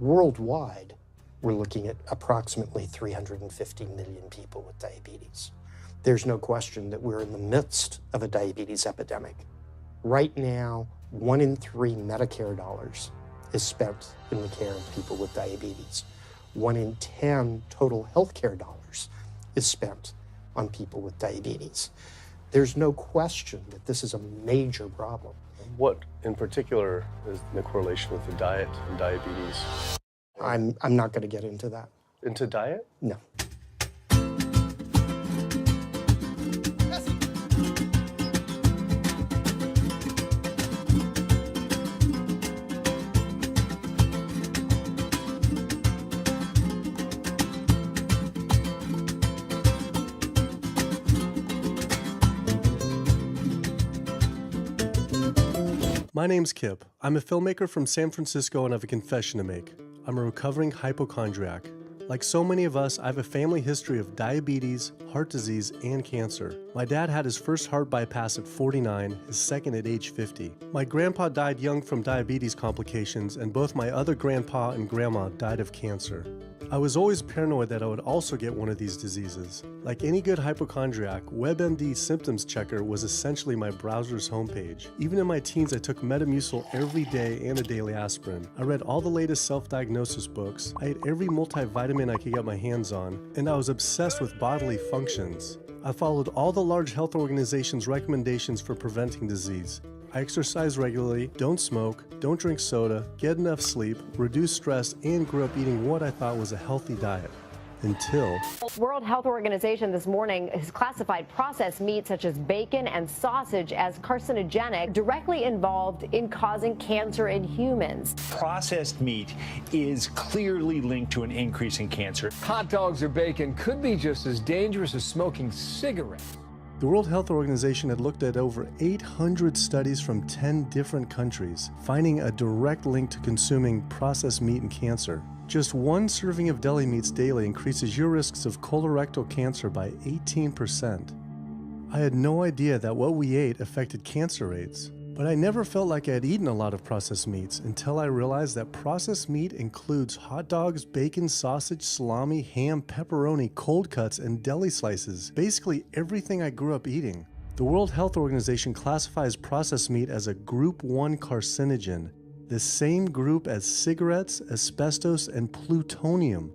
Worldwide, we're looking at approximately 350 million people with diabetes. There's no question that we're in the midst of a diabetes epidemic. Right now, 1 in 3 Medicare dollars is spent in the care of people with diabetes. 1 in 10 total healthcare dollars is spent on people with diabetes. There's no question that this is a major problem. What in particular is the correlation with the diet and diabetes? I'm not going to get into that. Into diet? No. My name's Kip. I'm a filmmaker from San Francisco and I have a confession to make. I'm a recovering hypochondriac. Like so many of us, I have a family history of diabetes, heart disease, and cancer. My dad had his first heart bypass at 49, his second at age 50. My grandpa died young from diabetes complications, and both my other grandpa and grandma died of cancer. I was always paranoid that I would also get one of these diseases. Like any good hypochondriac, WebMD Symptoms Checker was essentially my browser's homepage. Even in my teens, I took Metamucil every day and a daily aspirin. I read all the latest self-diagnosis books, I ate every multivitamin I could get my hands on, and I was obsessed with bodily functions. I followed all the large health organizations' recommendations for preventing disease. I exercise regularly, don't smoke, don't drink soda, get enough sleep, reduce stress, and grew up eating what I thought was a healthy diet. Until World Health Organization this morning has classified processed meat such as bacon and sausage as carcinogenic, directly involved in causing cancer in humans. Processed meat is clearly linked to an increase in cancer. Hot dogs or bacon could be just as dangerous as smoking cigarettes. the World Health Organization had looked at over 800 studies from 10 different countries, finding a direct link to consuming processed meat and cancer. Just one serving of deli meats daily increases your risks of colorectal cancer by 18%. I had no idea that what we ate affected cancer rates, but I never felt like I had eaten a lot of processed meats until I realized that processed meat includes hot dogs, bacon, sausage, salami, ham, pepperoni, cold cuts, and deli slices, basically everything I grew up eating. The World Health Organization classifies processed meat as a Group 1 carcinogen, the same group as cigarettes, asbestos, and plutonium,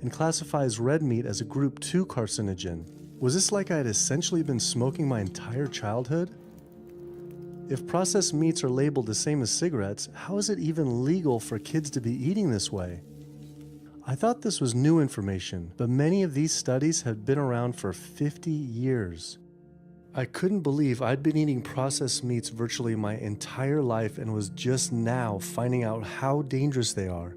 and classifies red meat as a Group 2 carcinogen. Was this like I had essentially been smoking my entire childhood? If processed meats are labeled the same as cigarettes, how is it even legal for kids to be eating this way? I thought this was new information, but many of these studies have been around for 50 years. I couldn't believe I'd been eating processed meats virtually my entire life and was just now finding out how dangerous they are.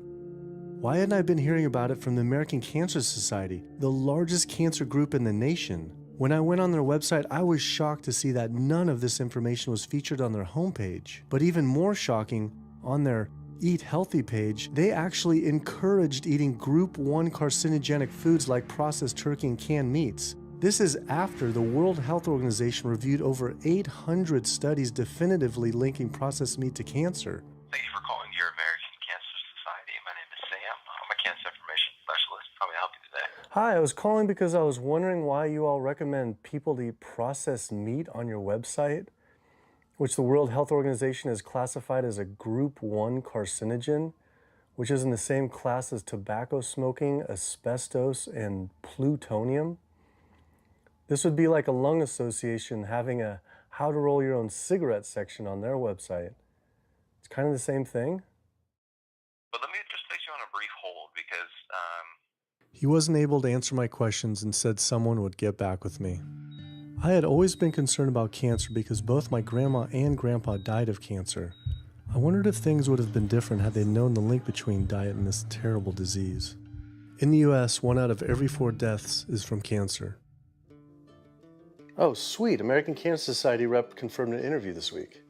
Why hadn't I been hearing about it from the American Cancer Society, the largest cancer group in the nation? When I went on their website, I was shocked to see that none of this information was featured on their homepage. But even more shocking, on their Eat Healthy page, they actually encouraged eating Group 1 carcinogenic foods like processed turkey and canned meats. This is after the World Health Organization reviewed over 800 studies definitively linking processed meat to cancer. Thank you for calling your American Cancer Society. My name is Sam. I'm a cancer information specialist. How may I help you today? Hi, I was calling because I was wondering why you all recommend people to eat processed meat on your website, which the World Health Organization has classified as a Group 1 carcinogen, which is in the same class as tobacco smoking, asbestos, and plutonium. This would be like a lung association having a how to roll your own cigarette section on their website. It's kind of the same thing. But let me just place you on a brief hold because He wasn't able to answer my questions and said someone would get back with me. I had always been concerned about cancer because both my grandma and grandpa died of cancer. I wondered if things would have been different had they known the link between diet and this terrible disease. In the US, 1 out of every 4 deaths is from cancer. Oh, sweet. American Cancer Society rep confirmed an interview this week.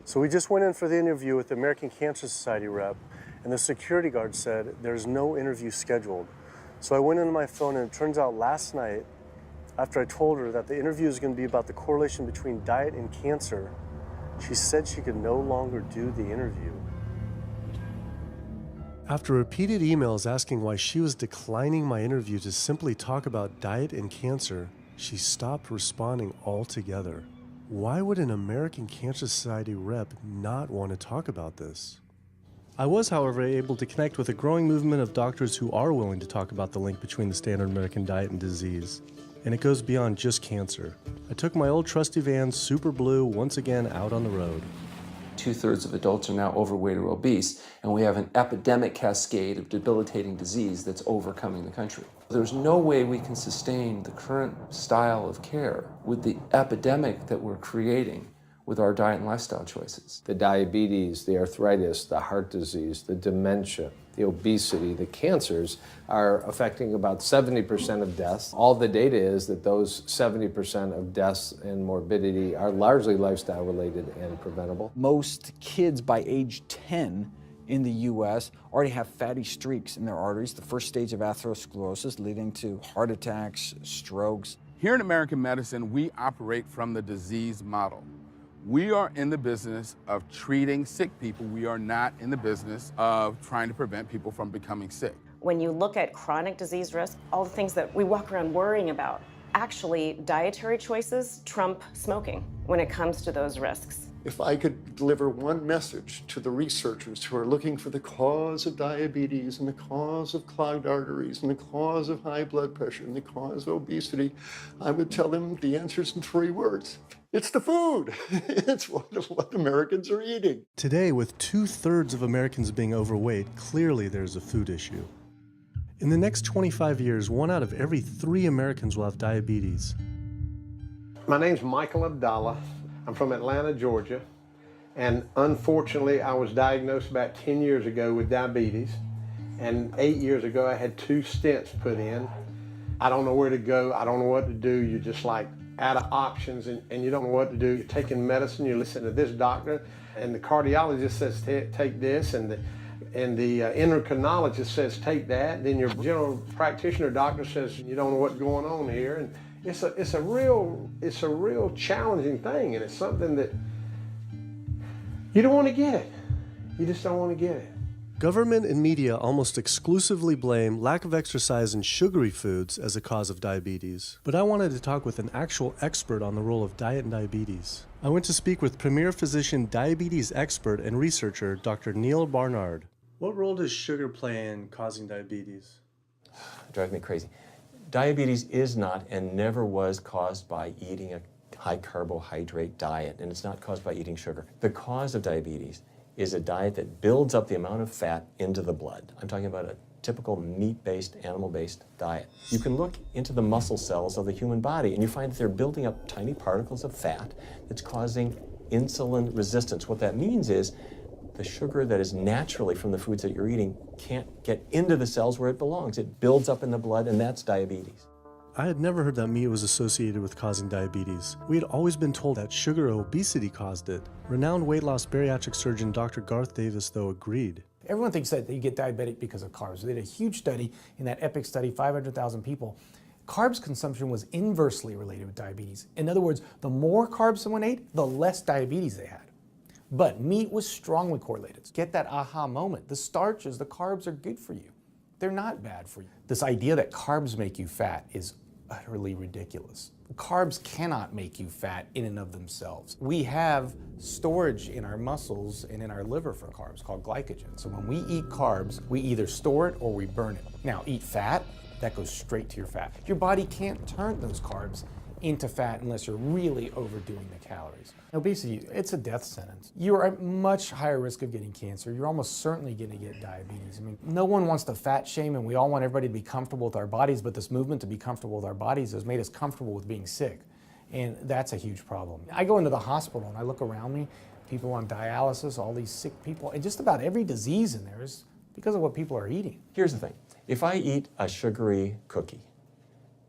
So we just went in for the interview with the American Cancer Society rep, and the security guard said there's no interview scheduled. So I went into my phone, and it turns out last night, after I told her that the interview is going to be about the correlation between diet and cancer, she said she could no longer do the interview. After repeated emails asking why she was declining my interview to simply talk about diet and cancer, she stopped responding altogether. Why would an American Cancer Society rep not want to talk about this? I was, however, able to connect with a growing movement of doctors who are willing to talk about the link between the standard American diet and disease. And it goes beyond just cancer. I took my old trusty van, Super Blue, once again out on the road. 2/3 of adults are now overweight or obese, and we have an epidemic cascade of debilitating disease that's overcoming the country. There's no way we can sustain the current style of care with the epidemic that we're creating with our diet and lifestyle choices. The diabetes, the arthritis, the heart disease, the dementia, the obesity, the cancers are affecting about 70% of deaths. All the data is that those 70% of deaths and morbidity are largely lifestyle related and preventable. Most kids by age 10 in the U.S. already have fatty streaks in their arteries, the first stage of atherosclerosis leading to heart attacks, strokes. Here in American medicine, we operate from the disease model. We are in the business of treating sick people. We are not in the business of trying to prevent people from becoming sick. When you look at chronic disease risk, all the things that we walk around worrying about, actually dietary choices trump smoking when it comes to those risks. If I could deliver one message to the researchers who are looking for the cause of diabetes and the cause of clogged arteries and the cause of high blood pressure and the cause of obesity, I would tell them the answer's in 3 words. It's the food. It's what Americans are eating. Today, with 2/3 of Americans being overweight, clearly there's a food issue. In the next 25 years, 1 out of every 3 Americans will have diabetes. My name's Michael Abdallah. I'm from Atlanta, Georgia, and unfortunately I was diagnosed about 10 years ago with diabetes, and 8 years ago I had 2 stents put in. I don't know where to go, I don't know what to do. You're just like out of options and you don't know what to do. You're taking medicine, you listen to this doctor, and the cardiologist says take this, and the endocrinologist says take that, then your general practitioner doctor says you don't know what's going on here. And it's a real challenging thing, and it's something that you don't want to get it. You just don't want to get it. Government and media almost exclusively blame lack of exercise and sugary foods as a cause of diabetes. But I wanted to talk with an actual expert on the role of diet and diabetes. I went to speak with premier physician, diabetes expert, and researcher, Dr. Neil Barnard. What role does sugar play in causing diabetes? It drives me crazy. Diabetes is not and never was caused by eating a high carbohydrate diet, and it's not caused by eating sugar. The cause of diabetes is a diet that builds up the amount of fat into the blood. I'm talking about a typical meat-based, animal-based diet. You can look into the muscle cells of the human body and you find that they're building up tiny particles of fat that's causing insulin resistance. What that means is the sugar that is naturally from the foods that you're eating can't get into the cells where it belongs. It builds up in the blood, and that's diabetes. I had never heard that meat was associated with causing diabetes. We had always been told that sugar or obesity caused it. Renowned weight loss bariatric surgeon Dr. Garth Davis, though, agreed. Everyone thinks that you get diabetic because of carbs. They did a huge study in that EPIC study, 500,000 people. Carbs consumption was inversely related with diabetes. In other words, the more carbs someone ate, the less diabetes they had. But meat was strongly correlated. Get that aha moment. The starches, the carbs are good for you. They're not bad for you. This idea that carbs make you fat is utterly ridiculous. Carbs cannot make you fat in and of themselves. We have storage in our muscles and in our liver for carbs called glycogen. So when we eat carbs, we either store it or we burn it. Now, eat fat, that goes straight to your fat. Your body can't turn those carbs into fat unless you're really overdoing the calories. Obesity, it's a death sentence. You're at much higher risk of getting cancer. You're almost certainly going to get diabetes. I mean, no one wants to fat shame, and we all want everybody to be comfortable with our bodies, but this movement to be comfortable with our bodies has made us comfortable with being sick, and that's a huge problem. I go into the hospital and I look around me, people on dialysis, all these sick people, and just about every disease in there is because of what people are eating. Here's the thing. If I eat a sugary cookie,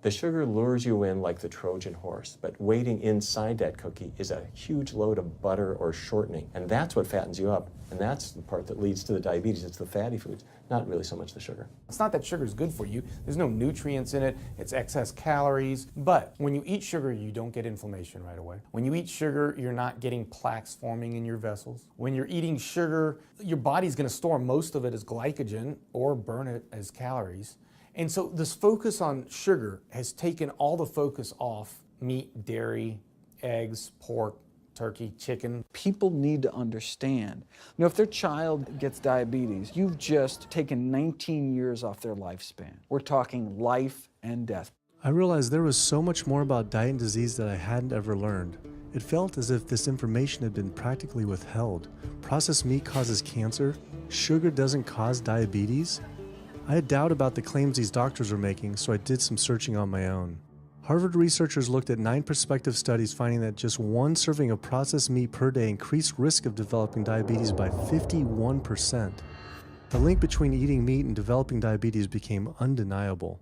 The sugar lures you in like the Trojan horse, but waiting inside that cookie is a huge load of butter or shortening, and that's what fattens you up, and that's the part that leads to the diabetes. It's the fatty foods, not really so much the sugar. It's not that sugar is good for you. There's no nutrients in it. It's excess calories. But when you eat sugar, you don't get inflammation right away. When you eat sugar, you're not getting plaques forming in your vessels. When you're eating sugar, your body's going to store most of it as glycogen or burn it as calories. And so this focus on sugar has taken all the focus off meat, dairy, eggs, pork, turkey, chicken. People need to understand, if their child gets diabetes, you've just taken 19 years off their lifespan. We're talking life and death. I realized there was so much more about diet and disease that I hadn't ever learned. It felt as if this information had been practically withheld. Processed meat causes cancer. Sugar doesn't cause diabetes. I had doubt about the claims these doctors were making, so I did some searching on my own. Harvard researchers looked at 9 prospective studies finding that just one serving of processed meat per day increased risk of developing diabetes by 51%. The link between eating meat and developing diabetes became undeniable.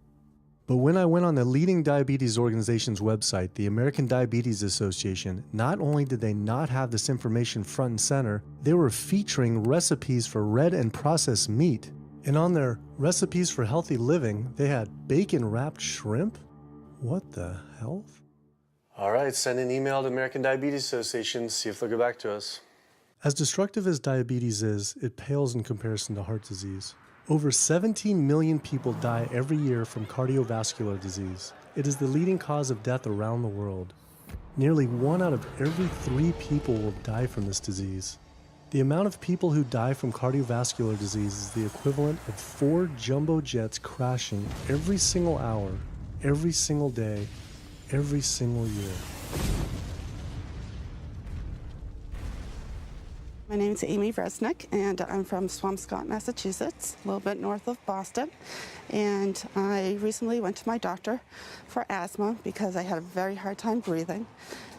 But when I went on the leading diabetes organization's website, the American Diabetes Association, not only did they not have this information front and center, they were featuring recipes for red and processed meat. And on their recipes for healthy living, they had bacon-wrapped shrimp? What the hell? All right, send an email to American Diabetes Association, see if they'll get back to us. As destructive as diabetes is, it pales in comparison to heart disease. Over 17 million people die every year from cardiovascular disease. It is the leading cause of death around the world. Nearly 1 out of every 3 people will die from this disease. The amount of people who die from cardiovascular disease is the equivalent of 4 jumbo jets crashing every single hour, every single day, every single year. My name is Amy Vresnick, and I'm from Swampscott, Massachusetts, a little bit north of Boston. And I recently went to my doctor for asthma because I had a very hard time breathing.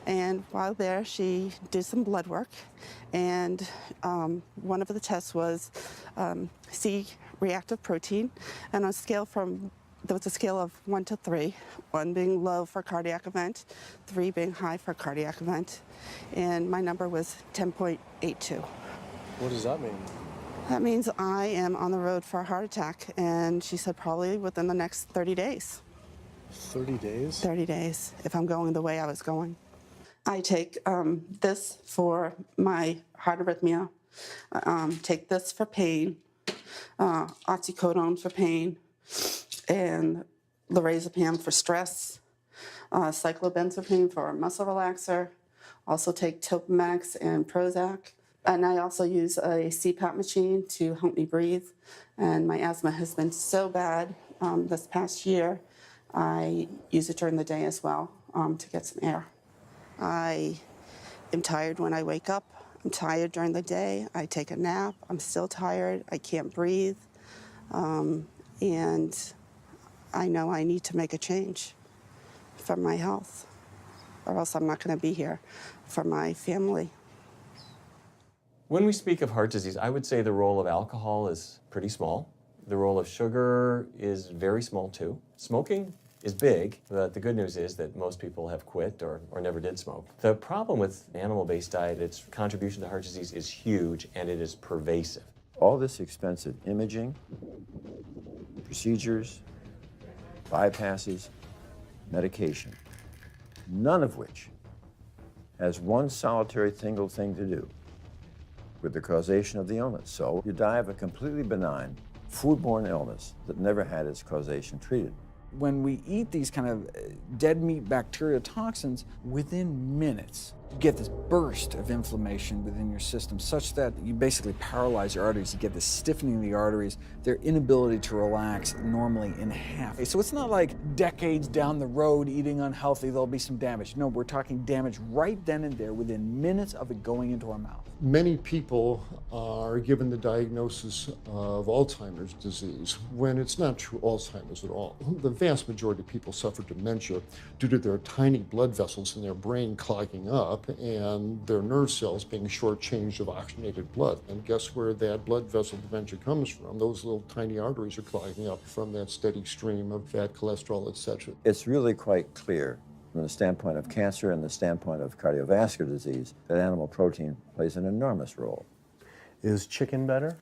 And while there, she did some blood work, and one of the tests was C-reactive protein, and on a scale there was a scale of 1 to 3, 1 being low for cardiac event, 3 being high for cardiac event, and my number was 10.82. What does that mean? That means I am on the road for a heart attack, and she said probably within the next 30 days. 30 days? 30 days, if I'm going the way I was going. I take this for my heart arrhythmia, take this for pain, oxycodone for pain, and lorazepam for stress, cyclobenzaprine for a muscle relaxer, also take Topamax and Prozac, and I also use a CPAP machine to help me breathe. And my asthma has been so bad this past year, I use it during the day as well to get some air. I am tired when I wake up. I'm tired during the day. I take a nap. I'm still tired. I can't breathe. And I know I need to make a change for my health, or else I'm not going to be here for my family. When we speak of heart disease, I would say the role of alcohol is pretty small. The role of sugar is very small too. Smoking is big, but the good news is that most people have quit or never did smoke. The problem with animal-based diet, its contribution to heart disease is huge and it is pervasive. All this expensive imaging, procedures, bypasses, medication, none of which has one solitary single thing to do with the causation of the illness. So you die of a completely benign foodborne illness that never had its causation treated. When we eat these kind of dead meat bacteria toxins, within minutes, you get this burst of inflammation within your system such that you basically paralyze your arteries. You get this stiffening of the arteries, their inability to relax normally in half. So it's not like decades down the road eating unhealthy, there'll be some damage. No, we're talking damage right then and there within minutes of it going into our mouth. Many people are given the diagnosis of Alzheimer's disease when it's not true Alzheimer's at all. The vast majority of people suffer dementia due to their tiny blood vessels in their brain clogging up up and their nerve cells being shortchanged of oxygenated blood. And guess where that blood vessel dementia comes from? Those little tiny arteries are clogging up from that steady stream of fat, cholesterol, etc. It's really quite clear from the standpoint of cancer and the standpoint of cardiovascular disease that animal protein plays an enormous role. Is chicken better?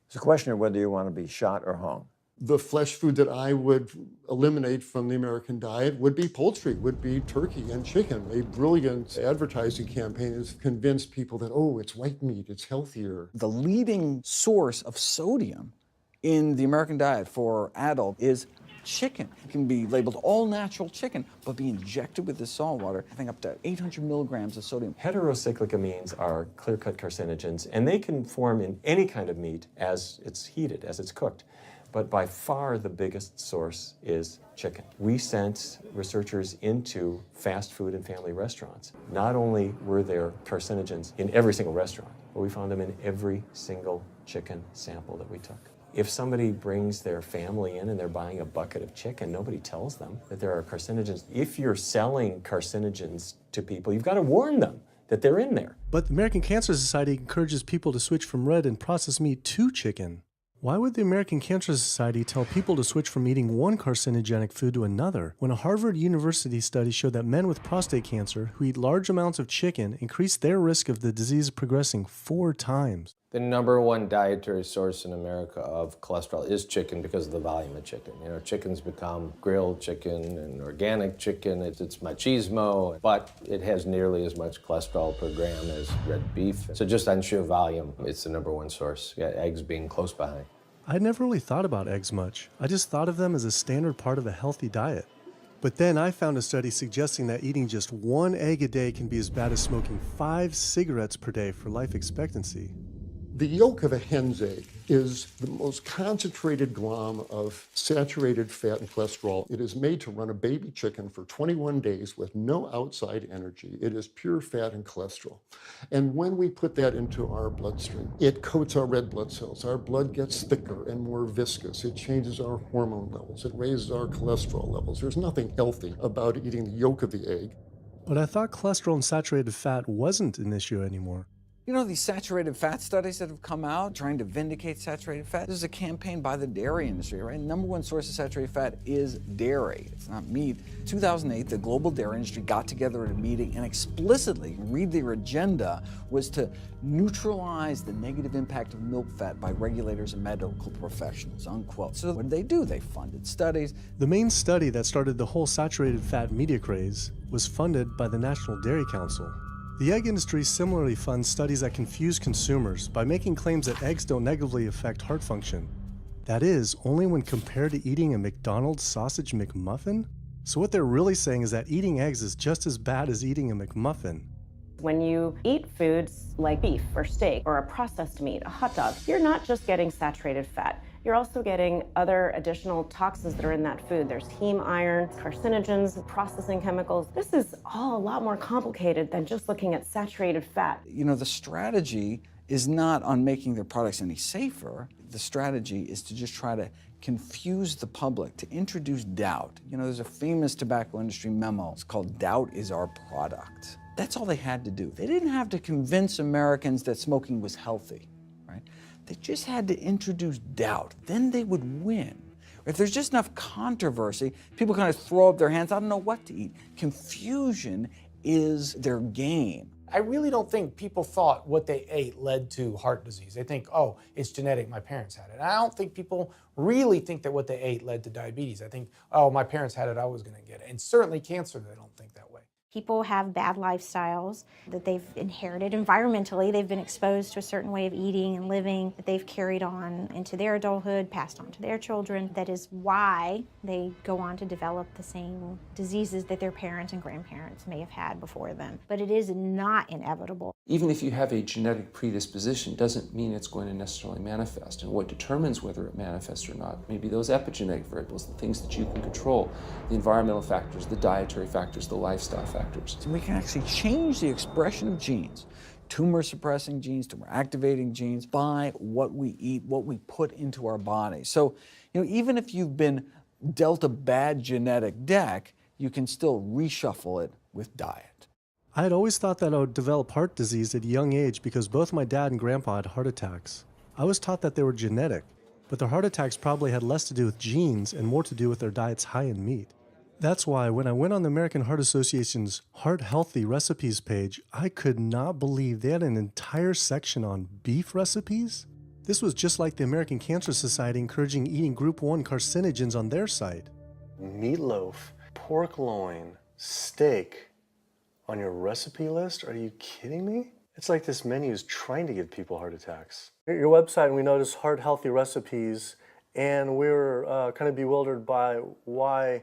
It's a question of whether you want to be shot or hung. The flesh food that I would eliminate from the American diet would be poultry, would be turkey and chicken. A brilliant advertising campaign has convinced people that, oh, it's white meat, it's healthier. The leading source of sodium in the American diet for adult is chicken. It can be labeled all natural chicken, but be injected with this salt water, I think up to 800 milligrams of sodium. Heterocyclic amines are clear-cut carcinogens, and they can form in any kind of meat as it's heated, as it's cooked. But by far the biggest source is chicken. We sent researchers into fast food and family restaurants. Not only were there carcinogens in every single restaurant, but we found them in every single chicken sample that we took. If somebody brings their family in and they're buying a bucket of chicken, nobody tells them that there are carcinogens. If you're selling carcinogens to people, you've got to warn them that they're in there. But the American Cancer Society encourages people to switch from red and processed meat to chicken. Why would the American Cancer Society tell people to switch from eating one carcinogenic food to another when a Harvard University study showed that men with prostate cancer who eat large amounts of chicken increase their risk of the disease progressing 4 times? The #1 dietary source in America of cholesterol is chicken because of the volume of chicken. You know, chicken's become grilled chicken and organic chicken. It's machismo, but it has nearly as much cholesterol per gram as red beef. So just on sheer volume, it's the #1 source. Yeah, eggs being close behind. I'd never really thought about eggs much. I just thought of them as a standard part of a healthy diet. But then I found a study suggesting that eating just 1 egg a day can be as bad as smoking 5 cigarettes per day for life expectancy. The yolk of a hen's egg is the most concentrated glom of saturated fat and cholesterol. It is made to run a baby chicken for 21 days with no outside energy. It is pure fat and cholesterol. And when we put that into our bloodstream, it coats our red blood cells. Our blood gets thicker and more viscous. It changes our hormone levels. It raises our cholesterol levels. There's nothing healthy about eating the yolk of the egg. But I thought cholesterol and saturated fat wasn't an issue anymore. You know, these saturated fat studies that have come out trying to vindicate saturated fat, this is a campaign by the dairy industry, right? #1 source of saturated fat is dairy. It's not meat. 2008, the global dairy industry got together at a meeting and explicitly, read their agenda, was to neutralize the negative impact of milk fat by regulators and medical professionals, unquote. So what did? They funded studies. The main study that started the whole saturated fat media craze was funded by the National Dairy Council. The egg industry similarly funds studies that confuse consumers by making claims that eggs don't negatively affect heart function. That is, only when compared to eating a McDonald's sausage McMuffin? So what they're really saying is that eating eggs is just as bad as eating a McMuffin. When you eat foods like beef or steak or a processed meat, a hot dog, you're not just getting saturated fat. You're also getting other additional toxins that are in that food. There's heme iron, carcinogens, processing chemicals. This is all a lot more complicated than just looking at saturated fat. You know, the strategy is not on making their products any safer. The strategy is to just try to confuse the public, to introduce doubt. You know, there's a famous tobacco industry memo. It's called "Doubt is Our Product." That's all they had to do. They didn't have to convince Americans that smoking was healthy, right? They just had to introduce doubt. Then they would win. If there's just enough controversy, people kind of throw up their hands, I don't know what to eat. Confusion is their game. I really don't think people thought what they ate led to heart disease. They think, oh, it's genetic, my parents had it. And I don't think people really think that what they ate led to diabetes. I think, oh, my parents had it, I was gonna get it. And certainly cancer, they don't think that way. People have bad lifestyles that they've inherited environmentally. They've been exposed to a certain way of eating and living that they've carried on into their adulthood, passed on to their children. That is why they go on to develop the same diseases that their parents and grandparents may have had before them. But it is not inevitable. Even if you have a genetic predisposition, doesn't mean it's going to necessarily manifest. And what determines whether it manifests or not may be those epigenetic variables, the things that you can control, the environmental factors, the dietary factors, the lifestyle factors. So we can actually change the expression of genes, tumor-suppressing genes, tumor-activating genes, by what we eat, what we put into our body. So, you know, even if you've been dealt a bad genetic deck, you can still reshuffle it with diet. I had always thought that I would develop heart disease at a young age because both my dad and grandpa had heart attacks. I was taught that they were genetic, but their heart attacks probably had less to do with genes and more to do with their diets high in meat. That's why when I went on the American Heart Association's Heart Healthy Recipes page, I could not believe they had an entire section on beef recipes. This was just like the American Cancer Society encouraging eating Group 1 carcinogens on their site. Meatloaf, pork loin, steak on your recipe list? Are you kidding me? It's like this menu is trying to give people heart attacks. At your website, we noticed Heart Healthy Recipes, and we were kind of bewildered by why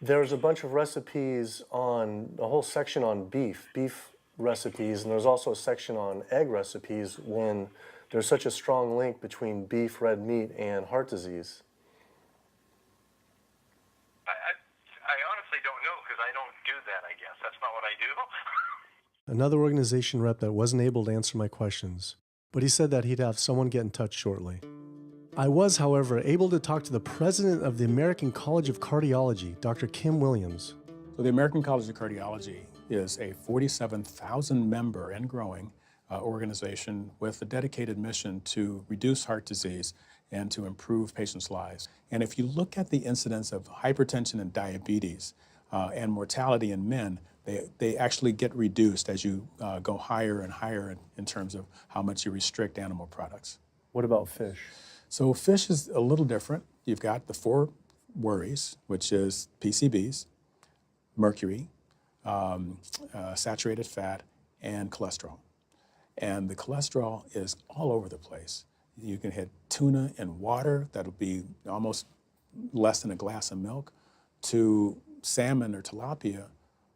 there's a bunch of recipes on, a whole section on beef recipes, and there's also a section on egg recipes when there's such a strong link between beef, red meat, and heart disease. I honestly don't know because I don't do that, I guess. That's not what I do. Another organization rep that wasn't able to answer my questions, but he said that he'd have someone get in touch shortly. I was, however, able to talk to the president of the American College of Cardiology, Dr. Kim Williams. So the American College of Cardiology is a 47,000 member and growing organization with a dedicated mission to reduce heart disease and to improve patients' lives. And if you look at the incidence of hypertension and diabetes and mortality in men, they actually get reduced as you go higher and higher in terms of how much you restrict animal products. What about fish? So fish is a little different. You've got the 4 worries, which is PCBs, mercury, saturated fat, and cholesterol. And the cholesterol is all over the place. You can hit tuna in water, that'll be almost less than a glass of milk, to salmon or tilapia,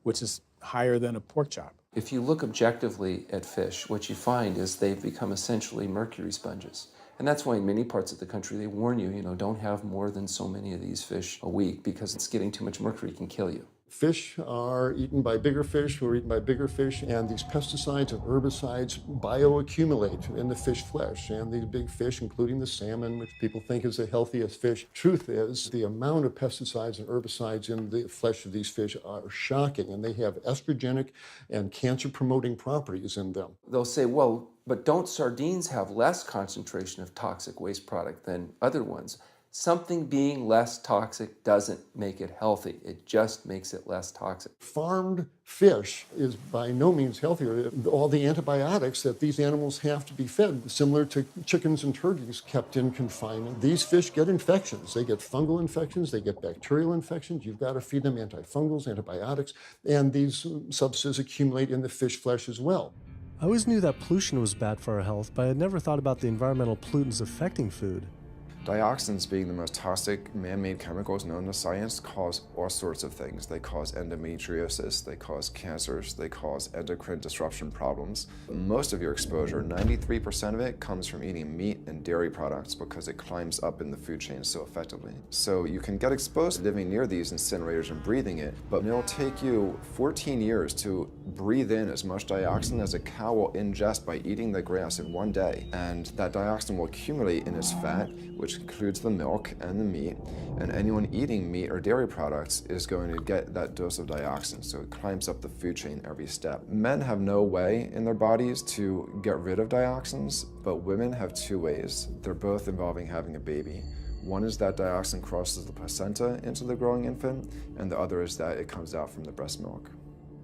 which is higher than a pork chop. If you look objectively at fish, what you find is they've become essentially mercury sponges. And that's why in many parts of the country they warn you, don't have more than so many of these fish a week because it's getting too much mercury can kill you. Fish are eaten by bigger fish who are eaten by bigger fish, and these pesticides and herbicides bioaccumulate in the fish flesh. And these big fish, including the salmon, which people think is the healthiest fish, truth is the amount of pesticides and herbicides in the flesh of these fish are shocking, and they have estrogenic and cancer-promoting properties in them. They'll say, well, but don't sardines have less concentration of toxic waste product than other ones? Something being less toxic doesn't make it healthy. It just makes it less toxic. Farmed fish is by no means healthier. All the antibiotics that these animals have to be fed, similar to chickens and turkeys kept in confinement. These fish get infections. They get fungal infections, they get bacterial infections. You've got to feed them antifungals, antibiotics, and these substances accumulate in the fish flesh as well. I always knew that pollution was bad for our health, but I had never thought about the environmental pollutants affecting food. Dioxins, being the most toxic man-made chemicals known to science, cause all sorts of things. They cause endometriosis, they cause cancers, they cause endocrine disruption problems. Most of your exposure, 93% of it, comes from eating meat and dairy products because it climbs up in the food chain so effectively. So you can get exposed living near these incinerators and breathing it, but it'll take you 14 years to breathe in as much dioxin as a cow will ingest by eating the grass in one day. And that dioxin will accumulate in its fat, which includes the milk and the meat, and anyone eating meat or dairy products is going to get that dose of dioxin, so it climbs up the food chain every step. Men have no way in their bodies to get rid of dioxins, but women have 2 ways. They're both involving having a baby. One is that dioxin crosses the placenta into the growing infant, and the other is that it comes out from the breast milk.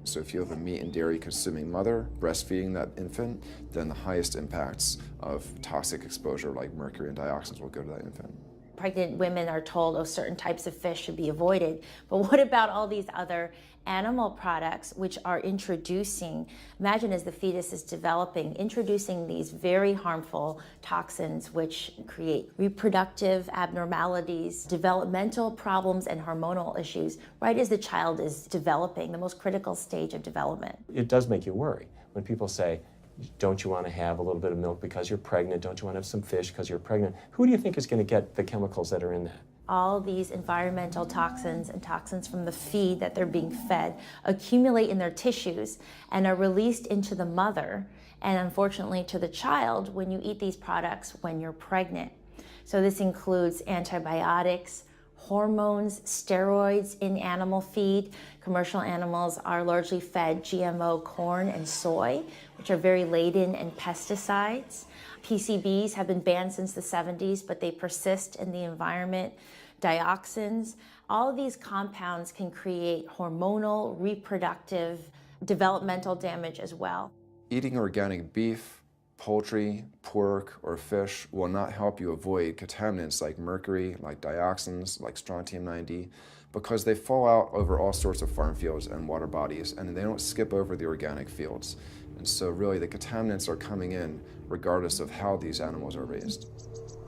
So if you have a meat and dairy consuming mother breastfeeding that infant, then the highest impacts of toxic exposure like mercury and dioxins will go to that infant. Pregnant women are told, oh, certain types of fish should be avoided. But what about all these other animal products which are introducing, imagine as the fetus is developing, introducing these very harmful toxins which create reproductive abnormalities, developmental problems, and hormonal issues right as the child is developing, the most critical stage of development. It does make you worry when people say, don't you want to have a little bit of milk because you're pregnant? Don't you want to have some fish because you're pregnant? Who do you think is going to get the chemicals that are in that? All these environmental toxins and toxins from the feed that they're being fed accumulate in their tissues and are released into the mother and unfortunately to the child when you eat these products when you're pregnant. So this includes antibiotics, hormones, steroids in animal feed. Commercial animals are largely fed GMO corn and soy, which are very laden in pesticides. PCBs have been banned since the 70s, but they persist in the environment. Dioxins, all of these compounds can create hormonal, reproductive, developmental damage as well. Eating organic beef, poultry, pork, or fish will not help you avoid contaminants like mercury, like dioxins, like strontium-90, because they fall out over all sorts of farm fields and water bodies, and they don't skip over the organic fields. And so really the contaminants are coming in regardless of how these animals are raised.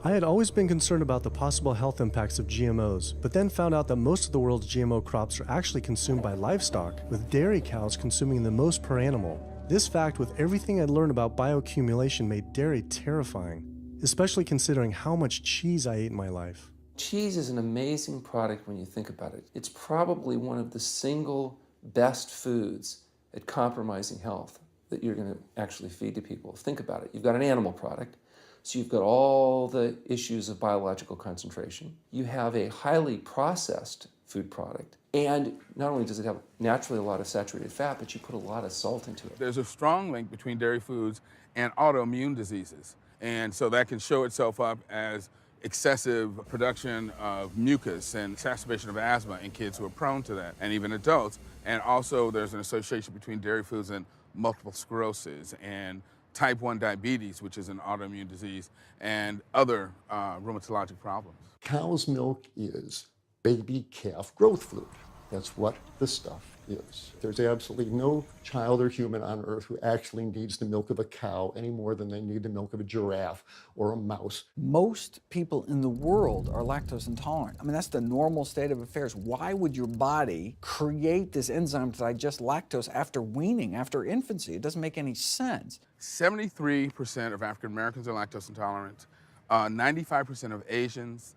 I had always been concerned about the possible health impacts of GMOs, but then found out that most of the world's GMO crops are actually consumed by livestock, with dairy cows consuming the most per animal. This fact, with everything I'd learned about bioaccumulation, made dairy terrifying, especially considering how much cheese I ate in my life. Cheese is an amazing product when you think about it. It's probably one of the single best foods at compromising health that you're going to actually feed to people. Think about it. You've got an animal product, so you've got all the issues of biological concentration. You have a highly processed food product, and not only does it have naturally a lot of saturated fat, but you put a lot of salt into it. There's a strong link between dairy foods and autoimmune diseases. And so that can show itself up as excessive production of mucus and exacerbation of asthma in kids who are prone to that, and even adults. And also there's an association between dairy foods and multiple sclerosis and type 1 diabetes, which is an autoimmune disease, and other rheumatologic problems. Cow's milk is baby calf growth fluid. That's what the stuff is. There's absolutely no child or human on earth who actually needs the milk of a cow any more than they need the milk of a giraffe or a mouse. Most people in the world are lactose intolerant. I mean, that's the normal state of affairs. Why would your body create this enzyme to digest lactose after weaning, after infancy? It doesn't make any sense. 73% of African Americans are lactose intolerant, 95% of Asians,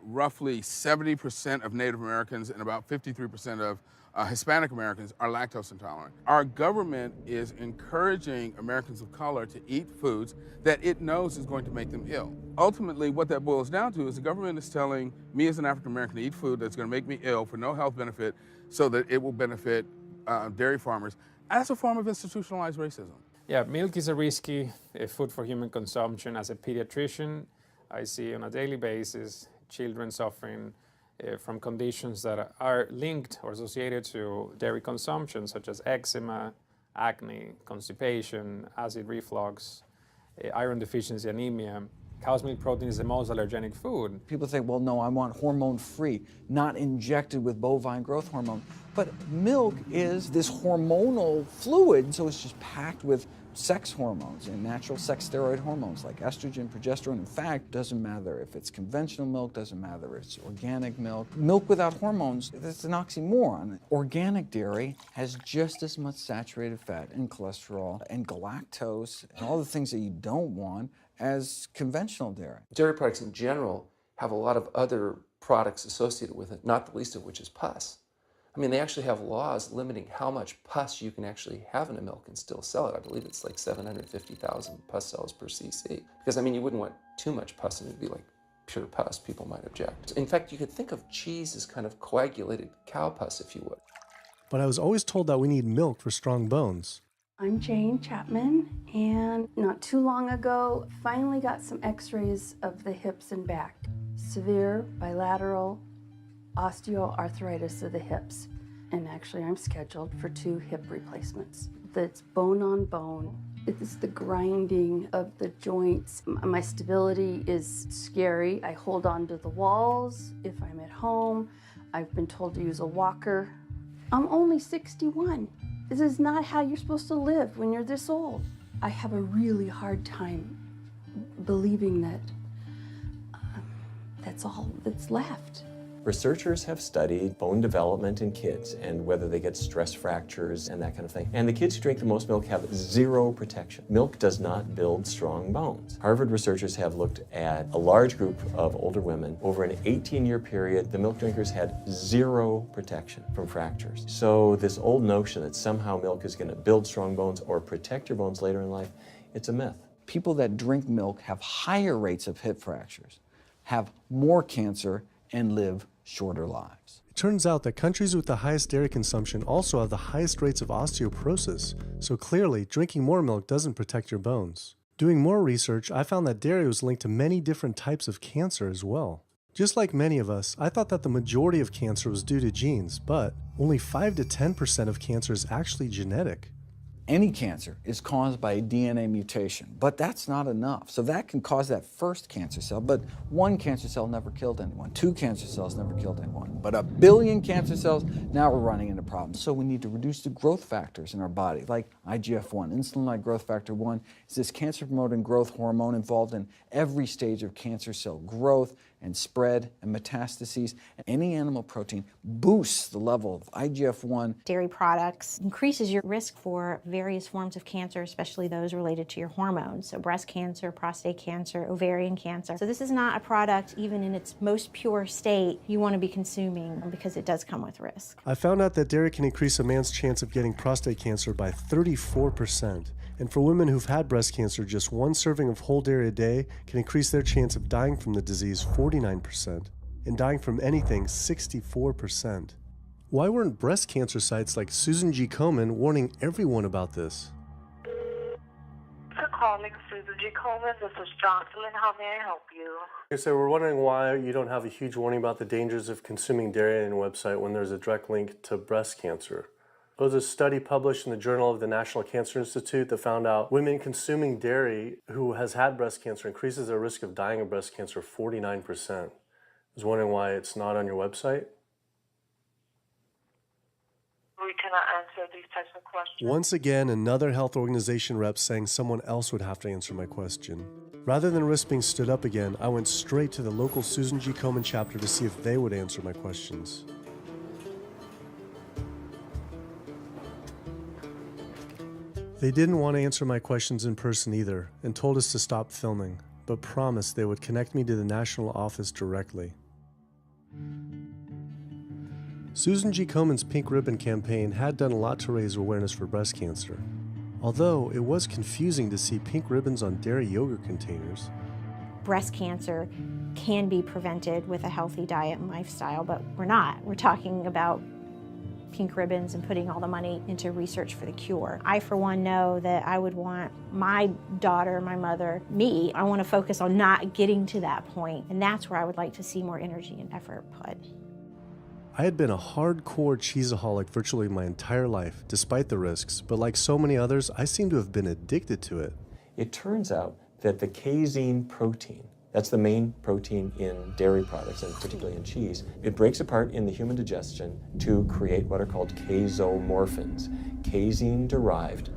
roughly 70% of Native Americans, and about 53% of Hispanic Americans are lactose intolerant. Our government is encouraging Americans of color to eat foods that it knows is going to make them ill. Ultimately, what that boils down to is the government is telling me as an African American to eat food that's going to make me ill for no health benefit so that it will benefit dairy farmers. That's a form of institutionalized racism. Yeah, milk is a risky food for human consumption. As a pediatrician, I see on a daily basis children suffering from conditions that are linked or associated to dairy consumption, such as eczema, acne, constipation, acid reflux, iron deficiency, anemia. Cow's milk protein is the most allergenic food. People say, well, no, I want hormone-free, not injected with bovine growth hormone. But milk is this hormonal fluid, so it's just packed with sex hormones and natural sex steroid hormones like estrogen, progesterone. In fact, doesn't matter if it's conventional milk, doesn't matter if it's organic milk. Milk without hormones, that's an oxymoron. Organic dairy has just as much saturated fat and cholesterol and galactose and all the things that you don't want as conventional dairy. Dairy products in general have a lot of other products associated with it, not the least of which is pus. I mean, they actually have laws limiting how much pus you can actually have in a milk and still sell it. I believe it's like 750,000 pus cells per cc. Because, I mean, you wouldn't want too much pus and it'd be like pure pus. People might object. In fact, you could think of cheese as kind of coagulated cow pus, if you would. But I was always told that we need milk for strong bones. I'm Jane Chapman, and not too long ago, finally got some x-rays of the hips and back. Severe bilateral osteoarthritis of the hips. And actually, I'm scheduled for 2 hip replacements. That's bone on bone. It's the grinding of the joints. My stability is scary. I hold on to the walls if I'm at home. I've been told to use a walker. I'm only 61. This is not how you're supposed to live when you're this old. I have a really hard time believing that that's all that's left. Researchers have studied bone development in kids and whether they get stress fractures and that kind of thing. And the kids who drink the most milk have 0 protection. Milk does not build strong bones. Harvard researchers have looked at a large group of older women. Over an 18-year period, the milk drinkers had 0 protection from fractures. So this old notion that somehow milk is going to build strong bones or protect your bones later in life, it's a myth. People that drink milk have higher rates of hip fractures, have more cancer, and live shorter lives. It turns out that countries with the highest dairy consumption also have the highest rates of osteoporosis, so clearly drinking more milk doesn't protect your bones. Doing more research, I found that dairy was linked to many different types of cancer as well. Just like many of us, I thought that the majority of cancer was due to genes, but only 5 to 10% of cancer is actually genetic. Any cancer is caused by a DNA mutation, but that's not enough. So that can cause that first cancer cell, but one cancer cell never killed anyone. 2 cancer cells never killed anyone. But 1 billion cancer cells, now we're running into problems. So we need to reduce the growth factors in our body, like IGF-1. Insulin-like growth factor 1 is this cancer-promoting growth hormone involved in every stage of cancer cell growth and spread and metastases. Any animal protein boosts the level of IGF-1. Dairy products increases your risk for various forms of cancer, especially those related to your hormones. So breast cancer, prostate cancer, ovarian cancer. So this is not a product, even in its most pure state, you want to be consuming because it does come with risk. I found out that dairy can increase a man's chance of getting prostate cancer by 34%. And for women who've had breast cancer, just 1 serving of whole dairy a day can increase their chance of dying from the disease 49%, and dying from anything 64%. Why weren't breast cancer sites like Susan G. Komen warning everyone about this? For calling Susan G. Komen, this is Jocelyn. How may I help you? Okay, so we're wondering why you don't have a huge warning about the dangers of consuming dairy on your website when there's a direct link to breast cancer. There was a study published in the Journal of the National Cancer Institute that found out women consuming dairy who has had breast cancer increases their risk of dying of breast cancer 49%. I was wondering why it's not on your website. We cannot answer these types of questions. Once again, another health organization rep saying someone else would have to answer my question. Rather than risk being stood up again, I went straight to the local Susan G. Komen chapter to see if they would answer my questions. They didn't want to answer my questions in person either, and told us to stop filming, but promised they would connect me to the national office directly. Susan G. Komen's Pink Ribbon campaign had done a lot to raise awareness for breast cancer, although it was confusing to see pink ribbons on dairy yogurt containers. Breast cancer can be prevented with a healthy diet and lifestyle, but we're not. We're talking about pink ribbons and putting all the money into research for the cure. I, for one, know that I would want my daughter, my mother, me, I want to focus on not getting to that point, and that's where I would like to see more energy and effort put. I had been a hardcore cheeseaholic virtually my entire life, despite the risks, but like so many others, I seem to have been addicted to it. It turns out that the casein protein, that's the main protein in dairy products, and particularly in cheese, it breaks apart in the human digestion to create what are called casomorphins, casein-derived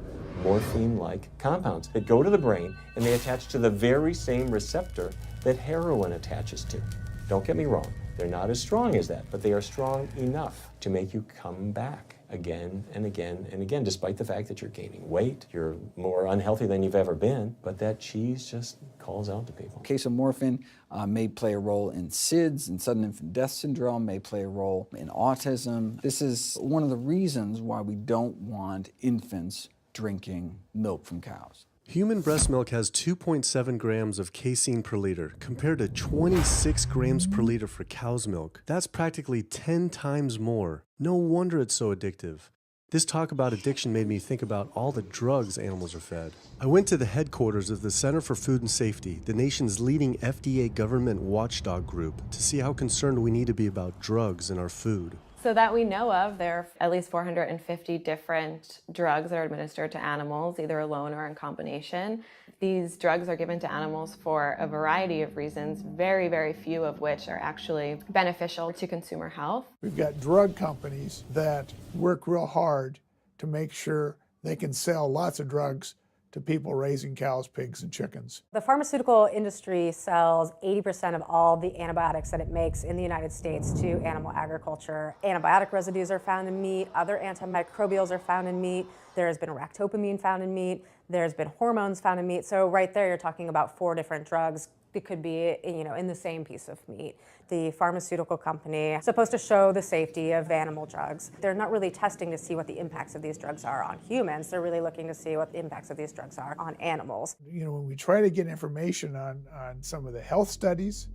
morphine-like compounds that go to the brain and they attach to the very same receptor that heroin attaches to. Don't get me wrong, they're not as strong as that, but they are strong enough to make you come back again and again and again, despite the fact that you're gaining weight, you're more unhealthy than you've ever been, but that cheese just calls out to people. Casomorphin may play a role in SIDS, and sudden infant death syndrome, may play a role in autism. This is one of the reasons why we don't want infants drinking milk from cows. Human breast milk has 2.7 grams of casein per liter, compared to 26 grams per liter for cow's milk. That's practically 10 times more. No wonder it's so addictive. This talk about addiction made me think about all the drugs animals are fed. I went to the headquarters of the Center for Food and Safety, the nation's leading FDA government watchdog group, to see how concerned we need to be about drugs in our food. So that we know of, there are at least 450 different drugs that are administered to animals, either alone or in combination. These drugs are given to animals for a variety of reasons, very, very few of which are actually beneficial to consumer health. We've got drug companies that work real hard to make sure they can sell lots of drugs to people raising cows, pigs, and chickens. The pharmaceutical industry sells 80% of all the antibiotics that it makes in the United States to animal agriculture. Antibiotic residues are found in meat, other antimicrobials are found in meat, there has been ractopamine found in meat, there's been hormones found in meat. So right there you're talking about 4 different drugs that could be, in the same piece of meat. The pharmaceutical company is supposed to show the safety of animal drugs. They're not really testing to see what the impacts of these drugs are on humans. They're really looking to see what the impacts of these drugs are on animals. When we try to get information on some of the health studies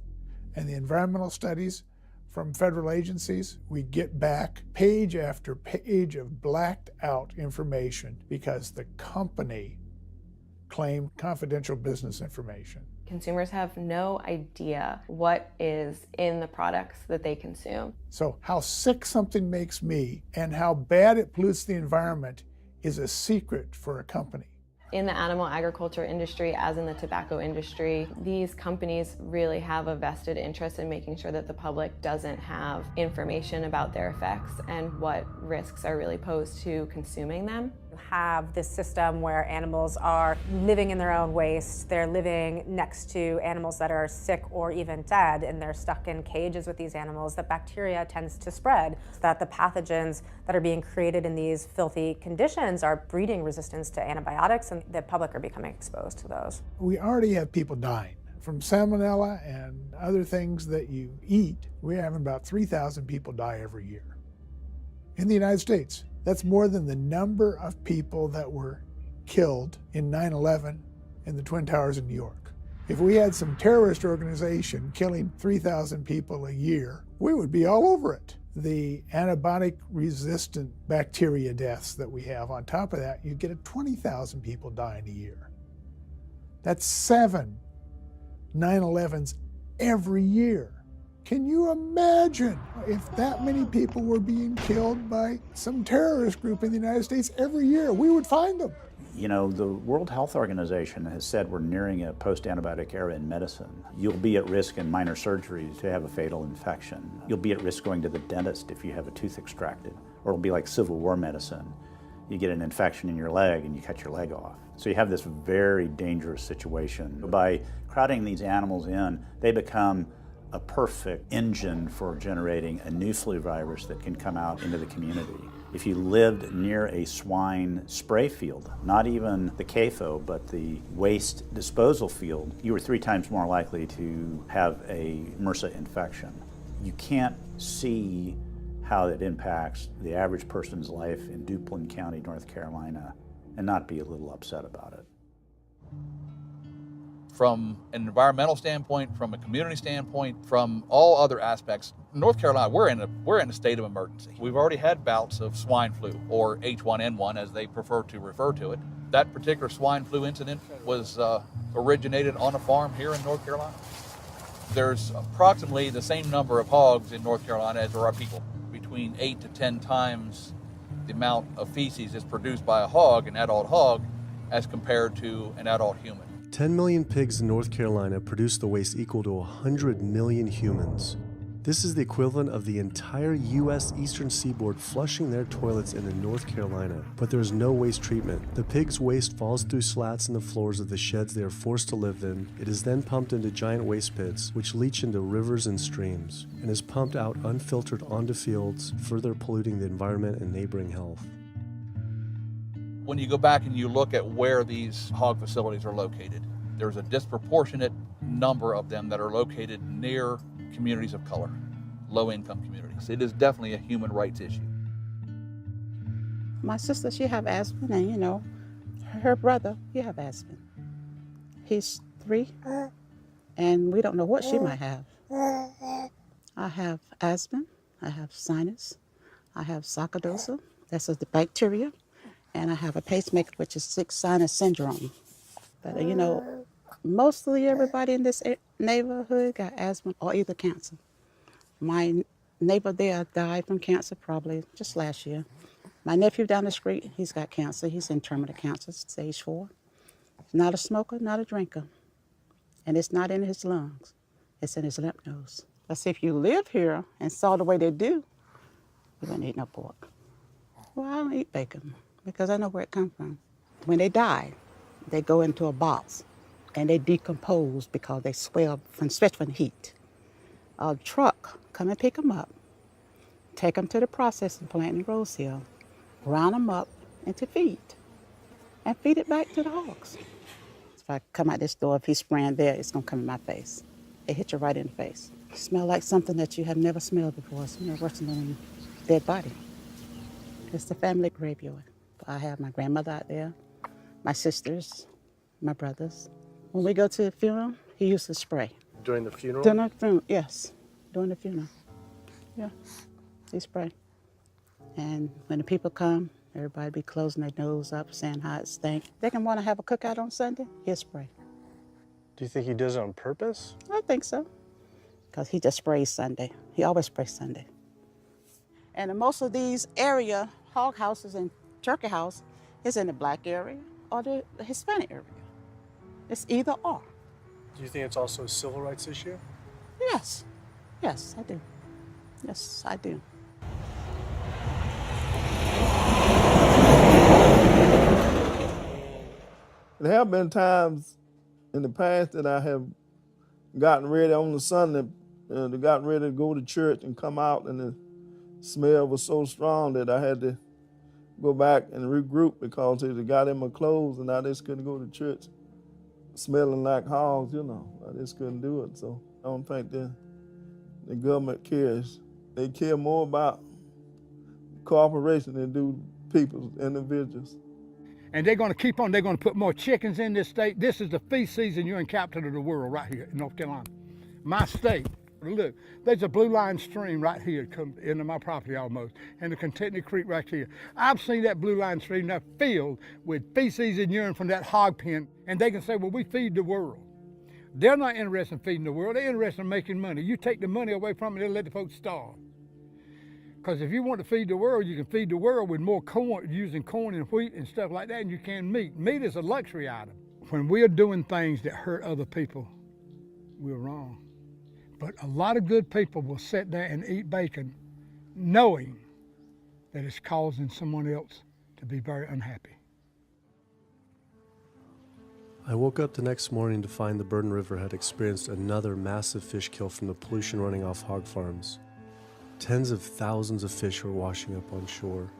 and the environmental studies, from federal agencies, we get back page after page of blacked out information because the company claimed confidential business information. Consumers have no idea what is in the products that they consume. So how sick something makes me and how bad it pollutes the environment is a secret for a company. In the animal agriculture industry, as in the tobacco industry, these companies really have a vested interest in making sure that the public doesn't have information about their effects and what risks are really posed to consuming them. Have this system where animals are living in their own waste. They're living next to animals that are sick or even dead, and they're stuck in cages with these animals. The bacteria tends to spread, so that the pathogens that are being created in these filthy conditions are breeding resistance to antibiotics, and the public are becoming exposed to those. We already have people dying from salmonella and other things that you eat. We're having about 3,000 people die every year in the United States. That's more than the number of people that were killed in 9/11 in the Twin Towers in New York. If we had some terrorist organization killing 3,000 people a year, we would be all over it. The antibiotic-resistant bacteria deaths that we have, on top of that, you get 20,000 people dying a year. That's 7 9/11s every year. Can you imagine if that many people were being killed by some terrorist group in the United States every year? We would find them. You know, the World Health Organization has said we're nearing a post-antibiotic era in medicine. You'll be at risk in minor surgeries to have a fatal infection. You'll be at risk going to the dentist if you have a tooth extracted. Or it'll be like Civil War medicine. You get an infection in your leg and you cut your leg off. So you have this very dangerous situation. By crowding these animals in, they become a perfect engine for generating a new flu virus that can come out into the community. If you lived near a swine spray field, not even the CAFO, but the waste disposal field, you were 3 times more likely to have a MRSA infection. You can't see how it impacts the average person's life in Duplin County, North Carolina, and not be a little upset about it. From an environmental standpoint, from a community standpoint, from all other aspects, North Carolina, we're in a state of emergency. We've already had bouts of swine flu, or H1N1 as they prefer to refer to it. That particular swine flu incident was originated on a farm here in North Carolina. There's approximately the same number of hogs in North Carolina as there are people. Between 8 to 10 times the amount of feces is produced by a hog, an adult hog, as compared to an adult human. 10 million pigs in North Carolina produce the waste equal to 100 million humans. This is the equivalent of the entire U.S. eastern seaboard flushing their toilets into North Carolina, but there is no waste treatment. The pigs' waste falls through slats in the floors of the sheds they are forced to live in. It is then pumped into giant waste pits, which leach into rivers and streams, and is pumped out unfiltered onto fields, further polluting the environment and neighboring health. When you go back and you look at where these hog facilities are located, there's a disproportionate number of them that are located near communities of color, low-income communities. It is definitely a human rights issue. My sister, she have asthma, and you know, her brother, he have asthma. He's 3, and we don't know what she might have. I have asthma, I have sinus, I have sarcoidosis, that's the bacteria, and I have a pacemaker, which is sick sinus syndrome. But you know, mostly everybody in this neighborhood got asthma or either cancer. My neighbor there died from cancer probably just last year. My nephew down the street, he's got cancer. He's in terminal cancer, stage 4. He's not a smoker, not a drinker. And it's not in his lungs. It's in his lymph nodes. But see, if you live here and saw the way they do, you wouldn't eat no pork. Well, I don't eat bacon because I know where it comes from. When they die, they go into a box and they decompose because they swell from the heat. A truck come and pick them up, take them to the processing plant in Rose Hill, round them up into feed, and feed it back to the hogs. If I come out this door, if he's spraying there, it's gonna come in my face. It hit you right in the face. It smells like something that you have never smelled before. It smells worse than a dead body. It's the family graveyard. I have my grandmother out there, my sisters, my brothers. When we go to the funeral, he used to spray. During the funeral? During the funeral, yes. During the funeral. Yeah, he spray. And when the people come, everybody be closing their nose up, saying how it stink. They can want to have a cookout on Sunday, he'll spray. Do you think he does it on purpose? I think so, because he just sprays Sunday. He always sprays Sunday. And in most of these area, hog houses and turkey house is in the black area or the Hispanic area. It's either or. Do you think it's also a civil rights issue? Yes, yes, I do. Yes, I do. There have been times in the past that I have gotten ready on the Sunday, gotten ready to go to church and come out, and the smell was so strong that I had to go back and regroup because it got in my clothes and I just couldn't go to church smelling like hogs, you know. I just couldn't do it. So I don't think the government cares. They care more about cooperation than do people, individuals. And they're going to keep on. They're going to put more chickens in this state. This is the feast season. You're in capital of the world right here in North Carolina. My state. Look, there's a Blue Line stream right here come into my property almost, and the Contentney Creek right here. I've seen that Blue Line stream now filled with feces and urine from that hog pen, and they can say, well, we feed the world. They're not interested in feeding the world. They're interested in making money. You take the money away from them, they'll let the folks starve. Because if you want to feed the world, you can feed the world with more corn, using corn and wheat and stuff like that, and you can meat. Meat is a luxury item. When we're doing things that hurt other people, we're wrong. But a lot of good people will sit there and eat bacon knowing that it's causing someone else to be very unhappy. I woke up the next morning to find the Burden River had experienced another massive fish kill from the pollution running off hog farms. Tens of thousands of fish were washing up on shore.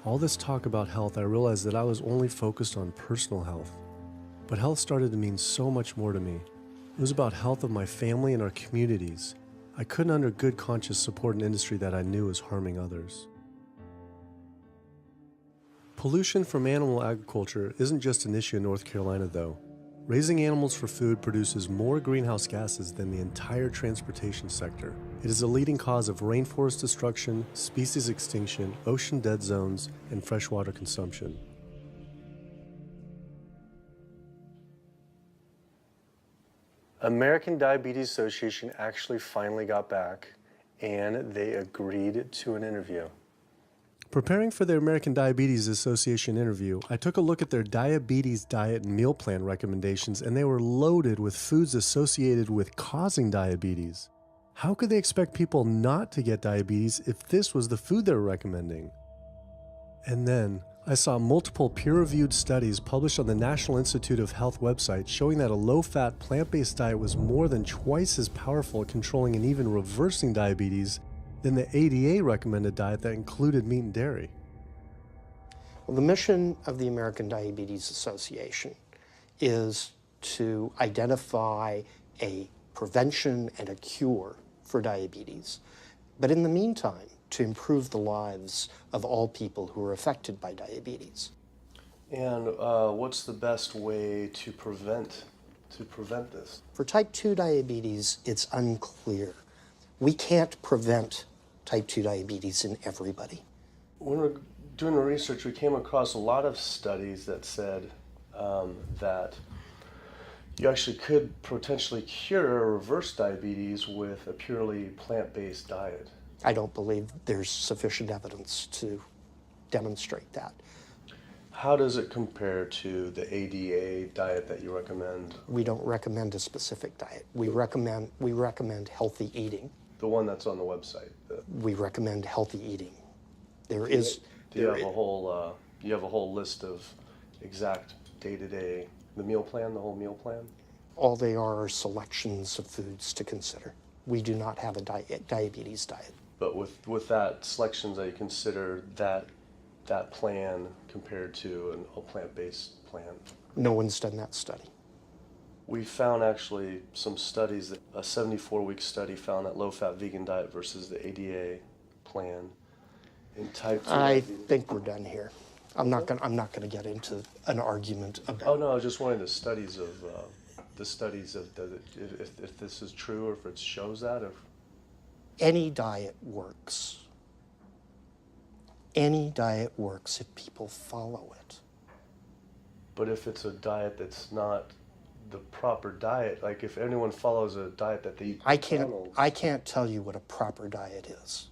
All this talk about health, I realized that I was only focused on personal health. But health started to mean so much more to me. It was about health of my family and our communities. I couldn't under good conscience support an industry that I knew was harming others. Pollution from animal agriculture isn't just an issue in North Carolina, though. Raising animals for food produces more greenhouse gases than the entire transportation sector. It is a leading cause of rainforest destruction, species extinction, ocean dead zones, and freshwater consumption. American Diabetes Association actually finally got back, and they agreed to an interview. Preparing for the American Diabetes Association interview, I took a look at their diabetes diet and meal plan recommendations, and they were loaded with foods associated with causing diabetes. How could they expect people not to get diabetes if this was the food they were recommending? And then I saw multiple peer-reviewed studies published on the National Institute of Health website showing that a low-fat, plant-based diet was more than twice as powerful at controlling and even reversing diabetes than the ADA recommended diet that included meat and dairy. Well, the mission of the American Diabetes Association is to identify a prevention and a cure for diabetes, but in the meantime, to improve the lives of all people who are affected by diabetes. And what's the best way to prevent this? For type 2 diabetes, it's unclear. We can't prevent type 2 diabetes in everybody. When we're doing the research, we came across a lot of studies that said that you actually could potentially cure or reverse diabetes with a purely plant-based diet. I don't believe there's sufficient evidence to demonstrate that. How does it compare to the ADA diet that you recommend? We don't recommend a specific diet. We recommend healthy eating. The one that's on the website. We recommend healthy eating. Do you have a whole list of exact day-to-day, the meal plan, the whole meal plan? All they are selections of foods to consider. We do not have a diabetes diet. But with that selections, that you consider that plan compared to a plant-based plan? No one's done that study. We found actually some studies, that a 74-week study found that low-fat vegan diet versus the ADA plan in type 2. I think we're done here. I'm not gonna get into an argument about. Oh no, I was just wondering the studies of if this is true or if it shows that. Any diet works. Any diet works if people follow it. But if it's a diet that's not the proper diet, like if anyone follows a diet that they eat I can't tell you what a proper diet is.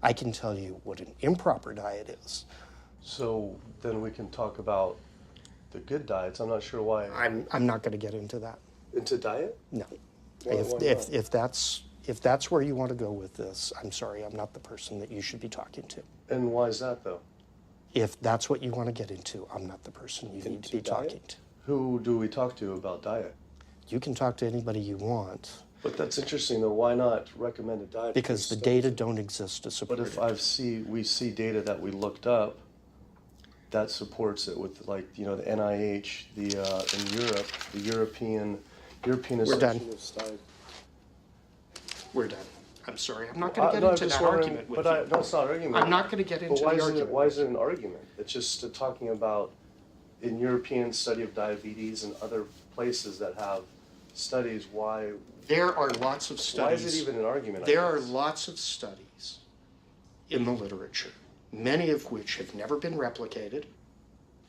I can tell you what an improper diet is. So then we can talk about the good diets. I'm not sure why. I'm not going to get into that. Into diet? No. Why not? If that's where you want to go with this, I'm sorry, I'm not the person that you should be talking to. And why is that though? If that's what you want to get into, I'm not the person you need to be talking to. Who do we talk to about diet? You can talk to anybody you want. But that's interesting though. Why not recommend a diet? Because the data don't exist to support it. But if we see data that we looked up that supports it with, like, you know, the NIH, in Europe, the European Association of Study. We're done. I'm sorry. I'm not going to get into that argument with you. No, it's not an argument. I'm not going to get into the argument. Why is it an argument? It's just talking about in European study of diabetes and other places that have studies. Why? There are lots of studies. Why is it even an argument? There are lots of studies in the literature, many of which have never been replicated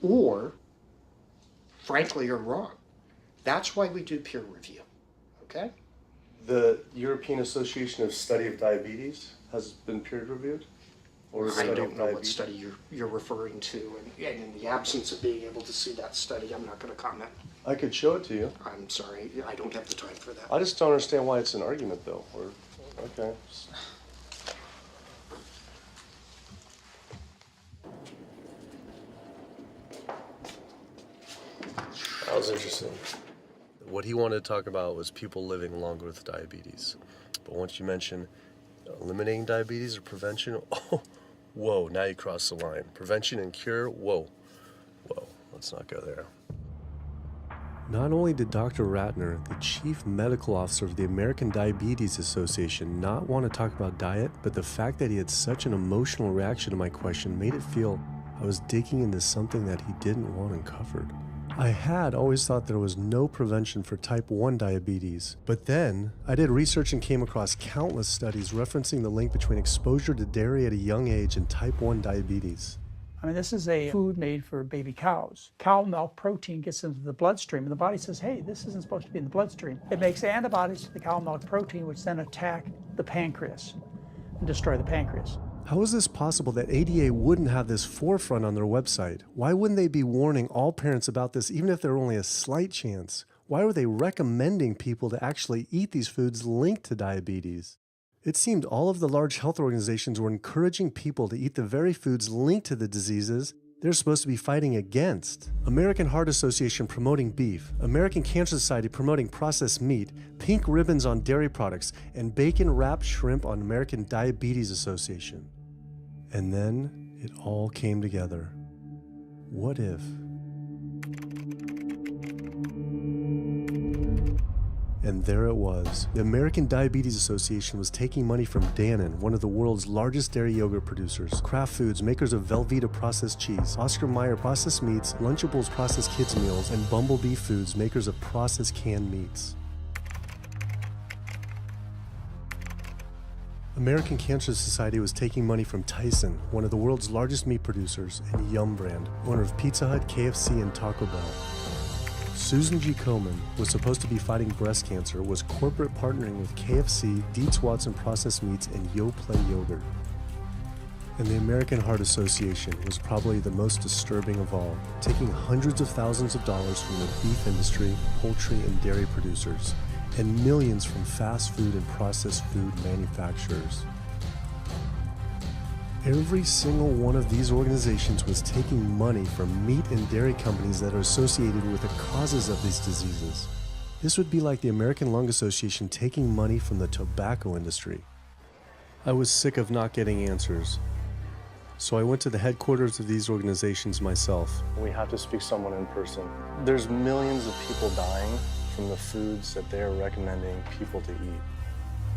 or, frankly, are wrong. That's why we do peer review, okay? The European Association of Study of Diabetes has been peer reviewed? Or I don't know what study you're referring to, and in the absence of being able to see that study, I'm not going to comment. I could show it to you. I'm sorry, I don't have the time for that. I just don't understand why it's an argument, though. Okay. That was interesting. What he wanted to talk about was people living longer with diabetes. But once you mention eliminating diabetes or prevention, oh, whoa, now you cross the line. Prevention and cure, whoa, let's not go there. Not only did Dr. Ratner, the chief medical officer of the American Diabetes Association, not want to talk about diet, but the fact that he had such an emotional reaction to my question made it feel I was digging into something that he didn't want uncovered. I had always thought there was no prevention for type 1 diabetes, but then I did research and came across countless studies referencing the link between exposure to dairy at a young age and type 1 diabetes. I mean, this is a food made for baby cows. Cow milk protein gets into the bloodstream, and the body says, hey, this isn't supposed to be in the bloodstream. It makes antibodies to the cow milk protein, which then attack the pancreas and destroy the pancreas. How is this possible that ADA wouldn't have this forefront on their website? Why wouldn't they be warning all parents about this, even if there were only a slight chance? Why were they recommending people to actually eat these foods linked to diabetes? It seemed all of the large health organizations were encouraging people to eat the very foods linked to the diseases they're supposed to be fighting against. American Heart Association promoting beef, American Cancer Society promoting processed meat, pink ribbons on dairy products, and bacon-wrapped shrimp on American Diabetes Association. And then it all came together. What if? And there it was. The American Diabetes Association was taking money from Dannon, one of the world's largest dairy yogurt producers, Kraft Foods, makers of Velveeta processed cheese, Oscar Mayer processed meats, Lunchables processed kids meals, and Bumblebee Foods, makers of processed canned meats. American Cancer Society was taking money from Tyson, one of the world's largest meat producers, and Yum Brand, owner of Pizza Hut, KFC, and Taco Bell. Susan G. Komen was supposed to be fighting breast cancer, was corporate partnering with KFC, Dietz Watson Processed Meats, and Yoplait Yogurt. And the American Heart Association was probably the most disturbing of all, taking hundreds of thousands of dollars from the beef industry, poultry, and dairy producers, and millions from fast food and processed food manufacturers. Every single one of these organizations was taking money from meat and dairy companies that are associated with the causes of these diseases. This would be like the American Lung Association taking money from the tobacco industry. I was sick of not getting answers, so I went to the headquarters of these organizations myself. We have to speak to someone in person. There's millions of people dying from the foods that they're recommending people to eat.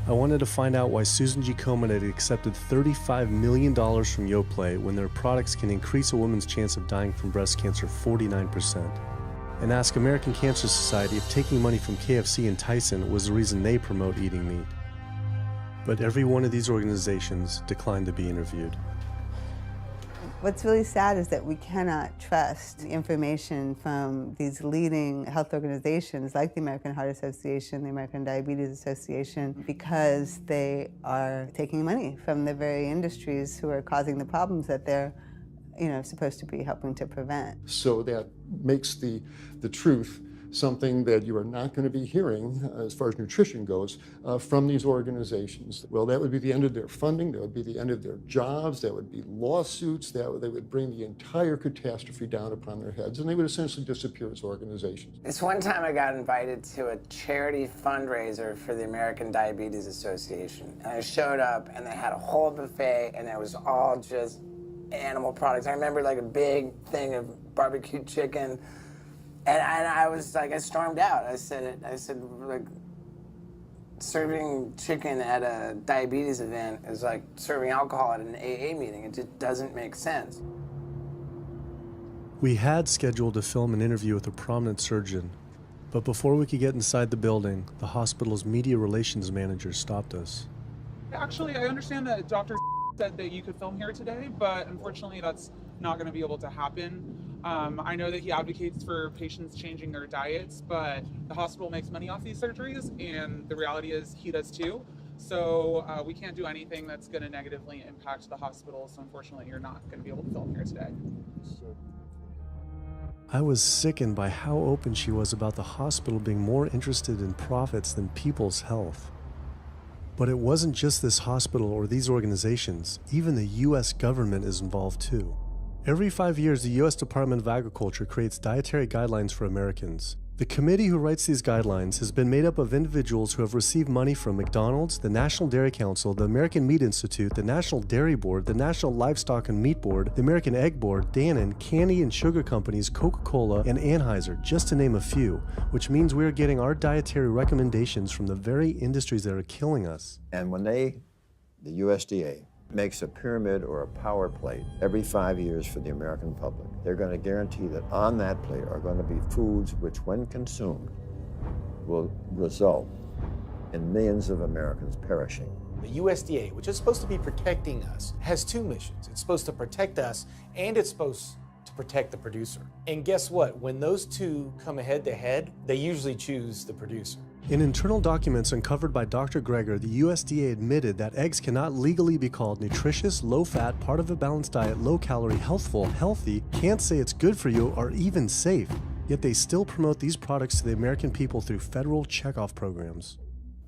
I wanted to find out why Susan G. Komen had accepted $35 million from Yoplait when their products can increase a woman's chance of dying from breast cancer 49%. And ask American Cancer Society if taking money from KFC and Tyson was the reason they promote eating meat. but every one of these organizations declined to be interviewed. What's really sad is that we cannot trust information from these leading health organizations like the American Heart Association, the American Diabetes Association, because they are taking money from the very industries who are causing the problems that they're supposed to be helping to prevent. So that makes the truth something that you are not going to be hearing, as far as nutrition goes, from these organizations. Well, that would be the end of their funding, that would be the end of their jobs, that would be lawsuits, they would bring the entire catastrophe down upon their heads, and they would essentially disappear as organizations. This one time I got invited to a charity fundraiser for the American Diabetes Association, and I showed up and they had a whole buffet and it was all just animal products. I remember like a big thing of barbecue chicken. And I was like, I stormed out. I said, like, serving chicken at a diabetes event is like serving alcohol at an AA meeting. It just doesn't make sense. We had scheduled to film an interview with a prominent surgeon, but before we could get inside the building, the hospital's media relations manager stopped us. Actually, I understand that Dr. said that you could film here today, but unfortunately that's not going to be able to happen. I know that he advocates for patients changing their diets, but the hospital makes money off these surgeries, and the reality is he does too. So we can't do anything that's going to negatively impact the hospital, so unfortunately you're not going to be able to film here today. I was sickened by how open she was about the hospital being more interested in profits than people's health. But it wasn't just this hospital or these organizations. Even the US government is involved too. Every 5 years, the US Department of Agriculture creates dietary guidelines for Americans. The committee who writes these guidelines has been made up of individuals who have received money from McDonald's, the National Dairy Council, the American Meat Institute, the National Dairy Board, the National Livestock and Meat Board, the American Egg Board, Dannon, candy and sugar companies, Coca-Cola, and Anheuser, just to name a few, which means we are getting our dietary recommendations from the very industries that are killing us. And when the USDA, makes a pyramid or a power plate every 5 years for the American public, they're going to guarantee that on that plate are going to be foods which, when consumed, will result in millions of Americans perishing. The USDA, which is supposed to be protecting us, has two missions. It's supposed to protect us, and it's supposed to protect the producer. And guess what? When those two come head to head, they usually choose the producer. In internal documents uncovered by Dr. Greger, the USDA admitted that eggs cannot legally be called nutritious, low-fat, part of a balanced diet, low-calorie, healthful, healthy, can't say it's good for you, or even safe. Yet they still promote these products to the American people through federal checkoff programs.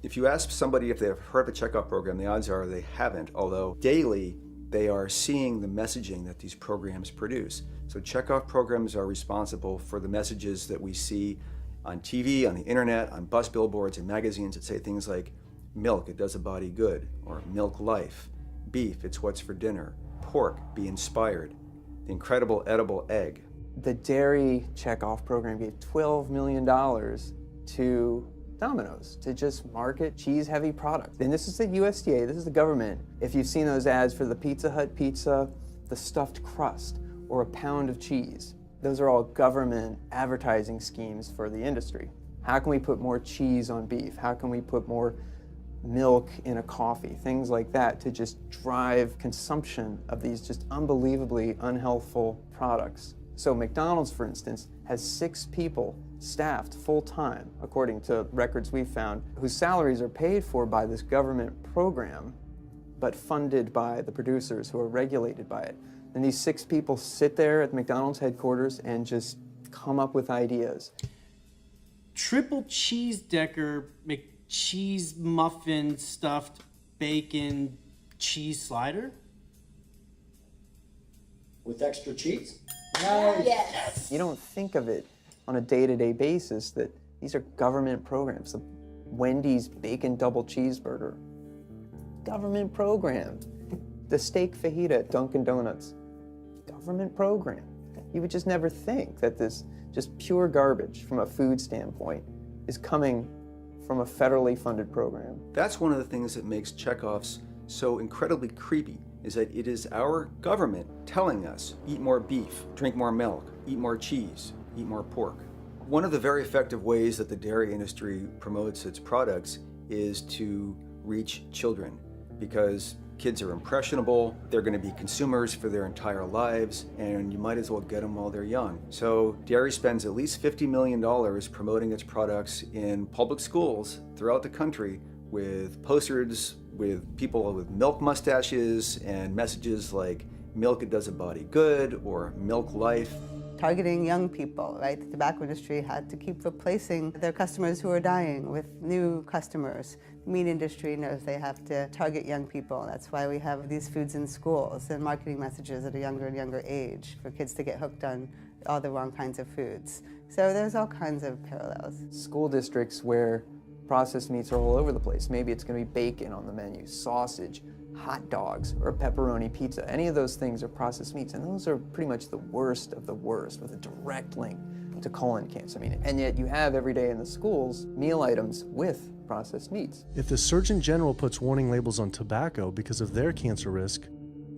If you ask somebody if they've heard of the checkoff program, the odds are they haven't, although daily they are seeing the messaging that these programs produce. So checkoff programs are responsible for the messages that we see on TV, on the internet, on bus billboards and magazines that say things like, milk, it does a body good, or milk life, beef, it's what's for dinner, pork, be inspired, the incredible edible egg. The dairy checkoff program gave $12 million to Domino's to just market cheese-heavy products. And this is the USDA, this is the government. If you've seen those ads for the Pizza Hut pizza, the stuffed crust, or a pound of cheese, those are all government advertising schemes for the industry. How can we put more cheese on beef? How can we put more milk in a coffee? Things like that to just drive consumption of these just unbelievably unhealthful products. So McDonald's, for instance, has 6 people staffed full-time, according to records we found, whose salaries are paid for by this government program, but funded by the producers who are regulated by it. And these 6 people sit there at McDonald's headquarters and just come up with ideas. Triple cheese decker McCheese muffin stuffed bacon cheese slider? With extra cheese? Nice. Yes. You don't think of it on a day-to-day basis that these are government programs. The Wendy's bacon double cheeseburger, government program. The steak fajita at Dunkin' Donuts, government program. You would just never think that this just pure garbage from a food standpoint is coming from a federally funded program. That's one of the things that makes checkoffs so incredibly creepy, is that it is our government telling us, eat more beef, drink more milk, eat more cheese, eat more pork. One of the very effective ways that the dairy industry promotes its products is to reach children. because kids are impressionable, they're going to be consumers for their entire lives, and you might as well get them while they're young. So dairy spends at least $50 million promoting its products in public schools throughout the country with posters with people with milk mustaches and messages like milk it does a body good or milk life. Targeting young people, right? The tobacco industry had to keep replacing their customers who are dying with new customers. The meat industry knows they have to target young people. That's why we have these foods in schools and marketing messages at a younger and younger age for kids to get hooked on all the wrong kinds of foods. So there's all kinds of parallels. School districts where processed meats are all over the place. Maybe it's going to be bacon on the menu, sausage, hot dogs, or a pepperoni pizza. Any of those things are processed meats, and those are pretty much the worst of the worst with a direct link to colon cancer. And yet you have every day in the schools meal items with processed meats. If the Surgeon General puts warning labels on tobacco because of their cancer risk,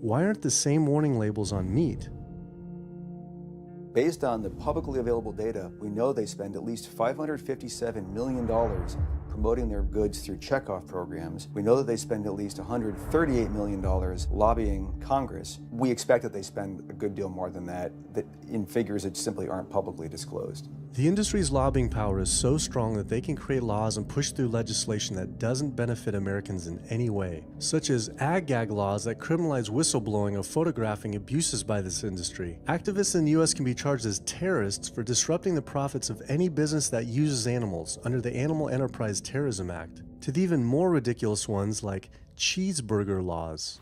why aren't the same warning labels on meat? Based on the publicly available data, we know they spend at least $557 million promoting their goods through checkoff programs. We know that they spend at least $138 million lobbying Congress. We expect that they spend a good deal more than that in figures that simply aren't publicly disclosed. The industry's lobbying power is so strong that they can create laws and push through legislation that doesn't benefit Americans in any way, such as ag-gag laws that criminalize whistleblowing or photographing abuses by this industry. Activists in the U.S. can be charged as terrorists for disrupting the profits of any business that uses animals under the Animal Enterprise Terrorism Act, to the even more ridiculous ones like cheeseburger laws.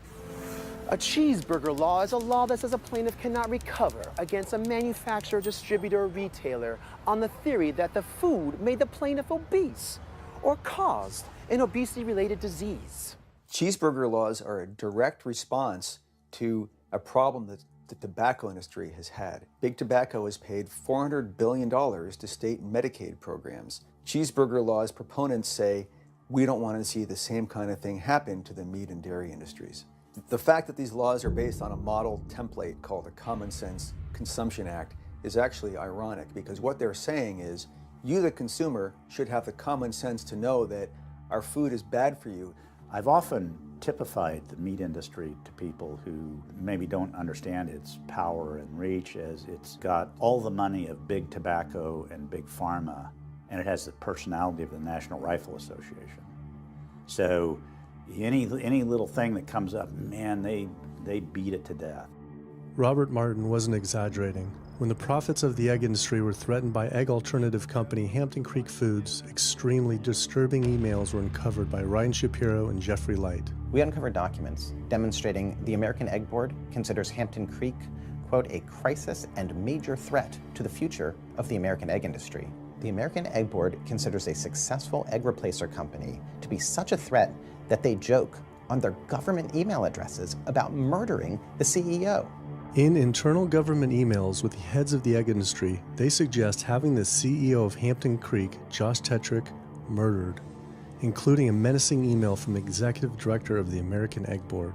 A cheeseburger law is a law that says a plaintiff cannot recover against a manufacturer, distributor, or retailer on the theory that the food made the plaintiff obese or caused an obesity-related disease. Cheeseburger laws are a direct response to a problem that the tobacco industry has had. Big Tobacco has paid $400 billion to state Medicaid programs. Cheeseburger laws proponents say, we don't want to see the same kind of thing happen to the meat and dairy industries. The fact that these laws are based on a model template called the Common Sense Consumption Act is actually ironic, because what they're saying is, you, the consumer, should have the common sense to know that our food is bad for you. I've often typified the meat industry to people who maybe don't understand its power and reach, as it's got all the money of big tobacco and big pharma, and it has the personality of the National Rifle Association. So any little thing that comes up, man, they beat it to death. Robert Martin wasn't exaggerating. When the profits of the egg industry were threatened by egg alternative company Hampton Creek Foods, extremely disturbing emails were uncovered by Ryan Shapiro and Jeffrey Light. We uncovered documents demonstrating the American Egg Board considers Hampton Creek, quote, a crisis and major threat to the future of the American egg industry. The American Egg Board considers a successful egg replacer company to be such a threat that they joke on their government email addresses about murdering the CEO. In internal government emails with the heads of the egg industry, they suggest having the CEO of Hampton Creek, Josh Tetrick, murdered, including a menacing email from the executive director of the American Egg Board.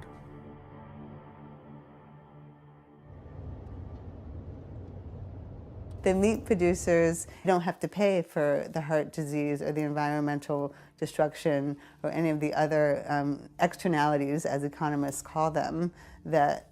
The meat producers don't have to pay for the heart disease or the environmental destruction or any of the other externalities, as economists call them, that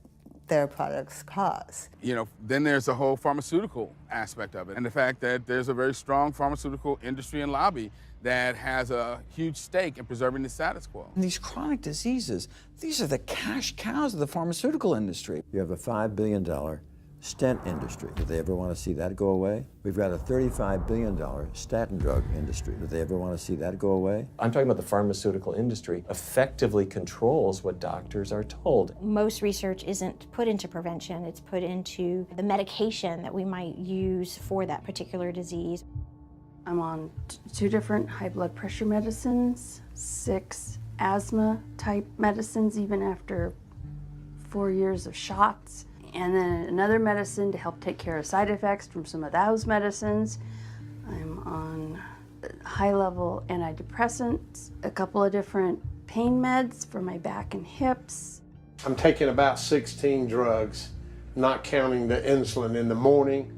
their products cause. You know, then there's the whole pharmaceutical aspect of it, and the fact that there's a very strong pharmaceutical industry and lobby that has a huge stake in preserving the status quo. And these chronic diseases, these are the cash cows of the pharmaceutical industry. You have a $5 billion stent industry. Do they ever want to see that go away? We've got a $35 billion statin drug industry. Do they ever want to see that go away? I'm talking about the pharmaceutical industry effectively controls what doctors are told. Most research isn't put into prevention, it's put into the medication that we might use for that particular disease. I'm on 2 different high blood pressure medicines, 6 asthma type medicines, even after 4 years of shots. And then another medicine to help take care of side effects from some of those medicines. I'm on high-level antidepressants, a couple of different pain meds for my back and hips. I'm taking about 16 drugs, not counting the insulin in the morning.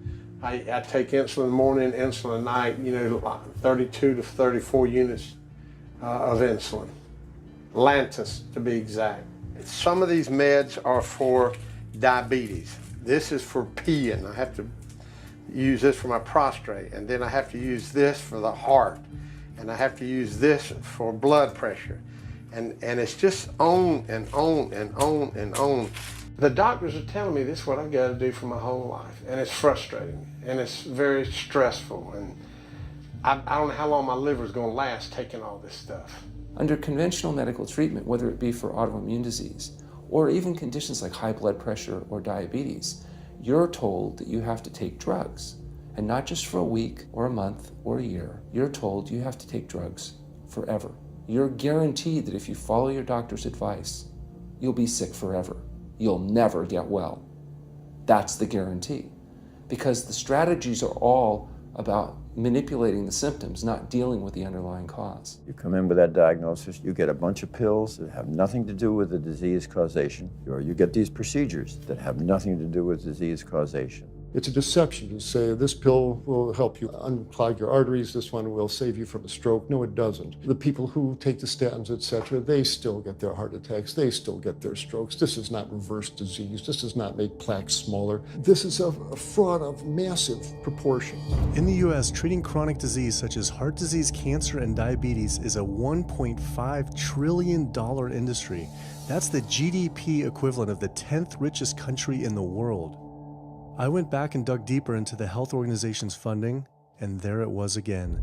I take insulin in the morning, insulin at night, 32 to 34 units of insulin. Lantus to be exact. Some of these meds are for diabetes. This is for peeing. I have to use this for my prostate, and then I have to use this for the heart, and I have to use this for blood pressure. And it's just on and on and on and on. The doctors are telling me this is what I've got to do for my whole life, and it's frustrating, and it's very stressful, and I don't know how long my liver's going to last taking all this stuff. Under conventional medical treatment, whether it be for autoimmune disease or even conditions like high blood pressure or diabetes, you're told that you have to take drugs, and not just for a week or a month or a year. You're told you have to take drugs forever. You're guaranteed that if you follow your doctor's advice, you'll be sick forever. You'll never get well. That's the guarantee. Because the strategies are all about manipulating the symptoms, not dealing with the underlying cause. You come in with that diagnosis, you get a bunch of pills that have nothing to do with the disease causation, or you get these procedures that have nothing to do with disease causation. It's a deception to say this pill will help you unclog your arteries, this one will save you from a stroke. No, it doesn't. The people who take the statins, etc., they still get their heart attacks, they still get their strokes. This does not reverse disease. This does not make plaques smaller. This is a fraud of massive proportions. In the U.S., treating chronic disease such as heart disease, cancer, and diabetes is a $1.5 trillion industry. That's the GDP equivalent of the 10th richest country in the world. I went back and dug deeper into the health organization's funding, and there it was again.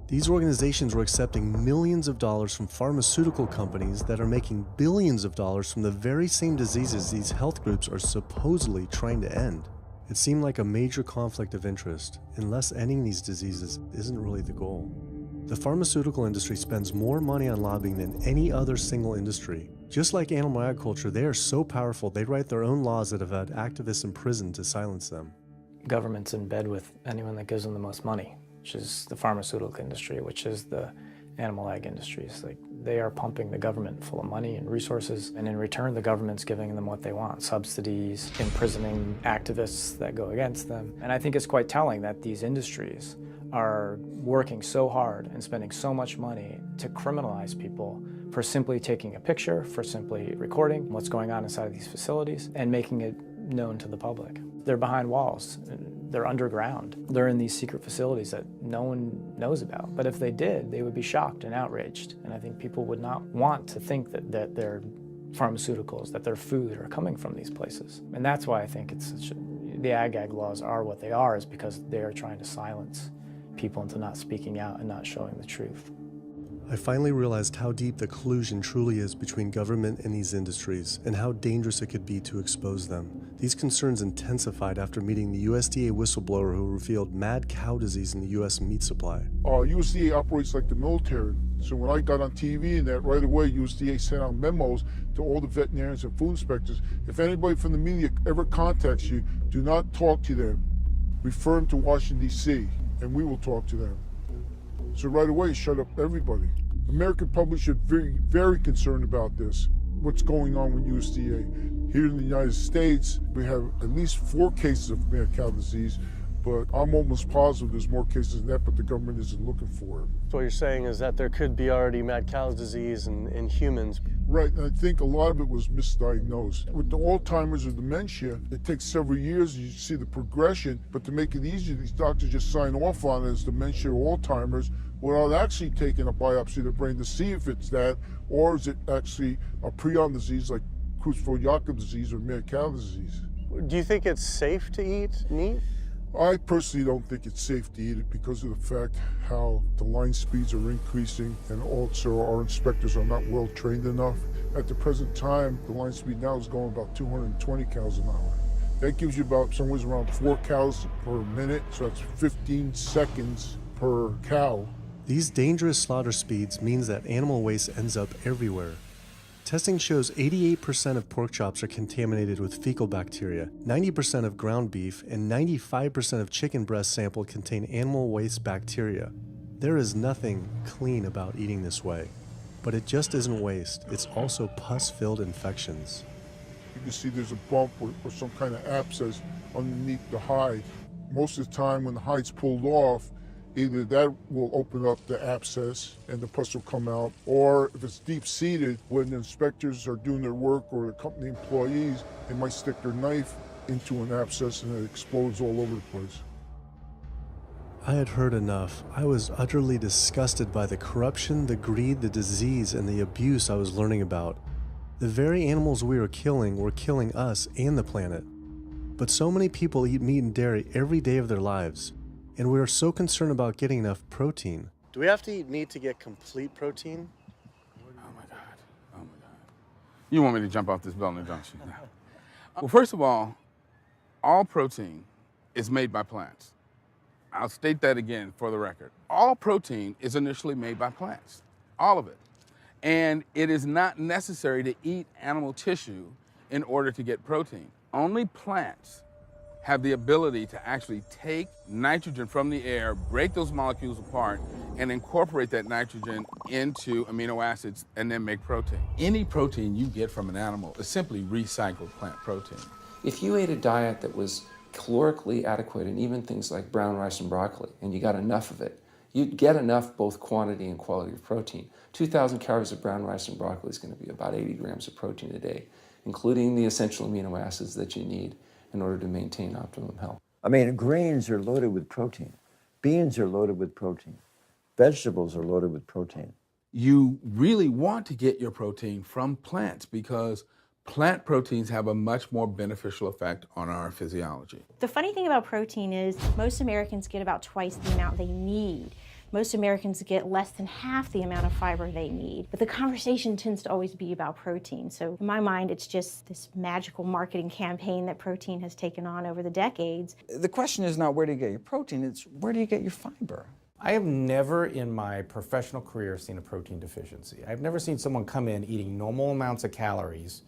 These organizations were accepting millions of dollars from pharmaceutical companies that are making billions of dollars from the very same diseases these health groups are supposedly trying to end. It seemed like a major conflict of interest, unless ending these diseases isn't really the goal. The pharmaceutical industry spends more money on lobbying than any other single industry. Just like animal agriculture, they are so powerful they write their own laws that have had activists in prison to silence them. Government's in bed with anyone that gives them the most money, which is the pharmaceutical industry, which is the animal ag industries. Like, they are pumping the government full of money and resources, and in return the government's giving them what they want: subsidies, imprisoning activists that go against them. And I think it's quite telling that these industries are working so hard and spending so much money to criminalize people for simply taking a picture, for simply recording what's going on inside of these facilities and making it known to the public. They're behind walls, they're underground, they're in these secret facilities that no one knows about. But if they did, they would be shocked and outraged. And I think people would not want to think that their pharmaceuticals, that their food are coming from these places. And that's why I think the ag laws are what they are, is because they are trying to silence people into not speaking out and not showing the truth. I finally realized how deep the collusion truly is between government and these industries, and how dangerous it could be to expose them. These concerns intensified after meeting the USDA whistleblower who revealed mad cow disease in the U.S. meat supply. USDA operates like the military. So when I got on TV and that, right away USDA sent out memos to all the veterinarians and food inspectors. If anybody from the media ever contacts you, do not talk to them. Refer them to Washington, D.C., and we will talk to them. So right away, shut up everybody. American public should be very concerned about this, what's going on with USDA. Here in the United States, we have at least 4 cases of mad cow disease, but I'm almost positive there's more cases than that, but the government isn't looking for it. So what you're saying is that there could be already mad cow disease in humans. Right, and I think a lot of it was misdiagnosed. With the Alzheimer's or dementia, it takes several years, you see the progression, but to make it easier, these doctors just sign off on it as dementia or Alzheimer's without actually taking a biopsy of the brain to see if it's that, or is it actually a prion disease like Creutzfeldt-Jakob disease or mad cow disease. Do you think it's safe to eat meat? I personally don't think it's safe to eat it because of the fact how the line speeds are increasing, and also our inspectors are not well trained enough. At the present time, the line speed now is going about 220 cows an hour. That gives you about somewhere around 4 cows per minute, so that's 15 seconds per cow. These dangerous slaughter speeds means that animal waste ends up everywhere. Testing shows 88% of pork chops are contaminated with fecal bacteria, 90% of ground beef, and 95% of chicken breast sample contain animal waste bacteria. There is nothing clean about eating this way. But it just isn't waste, it's also pus-filled infections. You can see there's a bump or some kind of abscess underneath the hide. Most of the time when the hide's pulled off, Either that will open up the abscess and the pus will come out, or if it's deep-seated, when the inspectors are doing their work or the company employees, they might stick their knife into an abscess and it explodes all over the place. I had heard enough. I was utterly disgusted by the corruption, the greed, the disease, and the abuse I was learning about. The very animals we were killing us and the planet. But so many people eat meat and dairy every day of their lives, and we are so concerned about getting enough protein. Do we have to eat meat to get complete protein? Oh my God. You want me to jump off this building, don't you? No. Well, first of all protein is made by plants. I'll state that again for the record. All protein is initially made by plants, all of it. And it is not necessary to eat animal tissue in order to get protein. Only plants have the ability to actually take nitrogen from the air, break those molecules apart, and incorporate that nitrogen into amino acids and then make protein. Any protein you get from an animal is simply recycled plant protein. If you ate a diet that was calorically adequate, and even things like brown rice and broccoli, and you got enough of it, you'd get enough both quantity and quality of protein. 2,000 calories of brown rice and broccoli is going to be about 80 grams of protein a day, including the essential amino acids that you need in order to maintain optimum health. I mean, grains are loaded with protein. Beans are loaded with protein. Vegetables are loaded with protein. You really want to get your protein from plants because plant proteins have a much more beneficial effect on our physiology. The funny thing about protein is most Americans get about twice the amount they need. Most Americans get less than half the amount of fiber they need. But the conversation tends to always be about protein. So in my mind, it's just this magical marketing campaign that protein has taken on over the decades. The question is not where do you get your protein, it's where do you get your fiber? I have never in my professional career seen a protein deficiency. I've never seen someone come in eating normal amounts of calories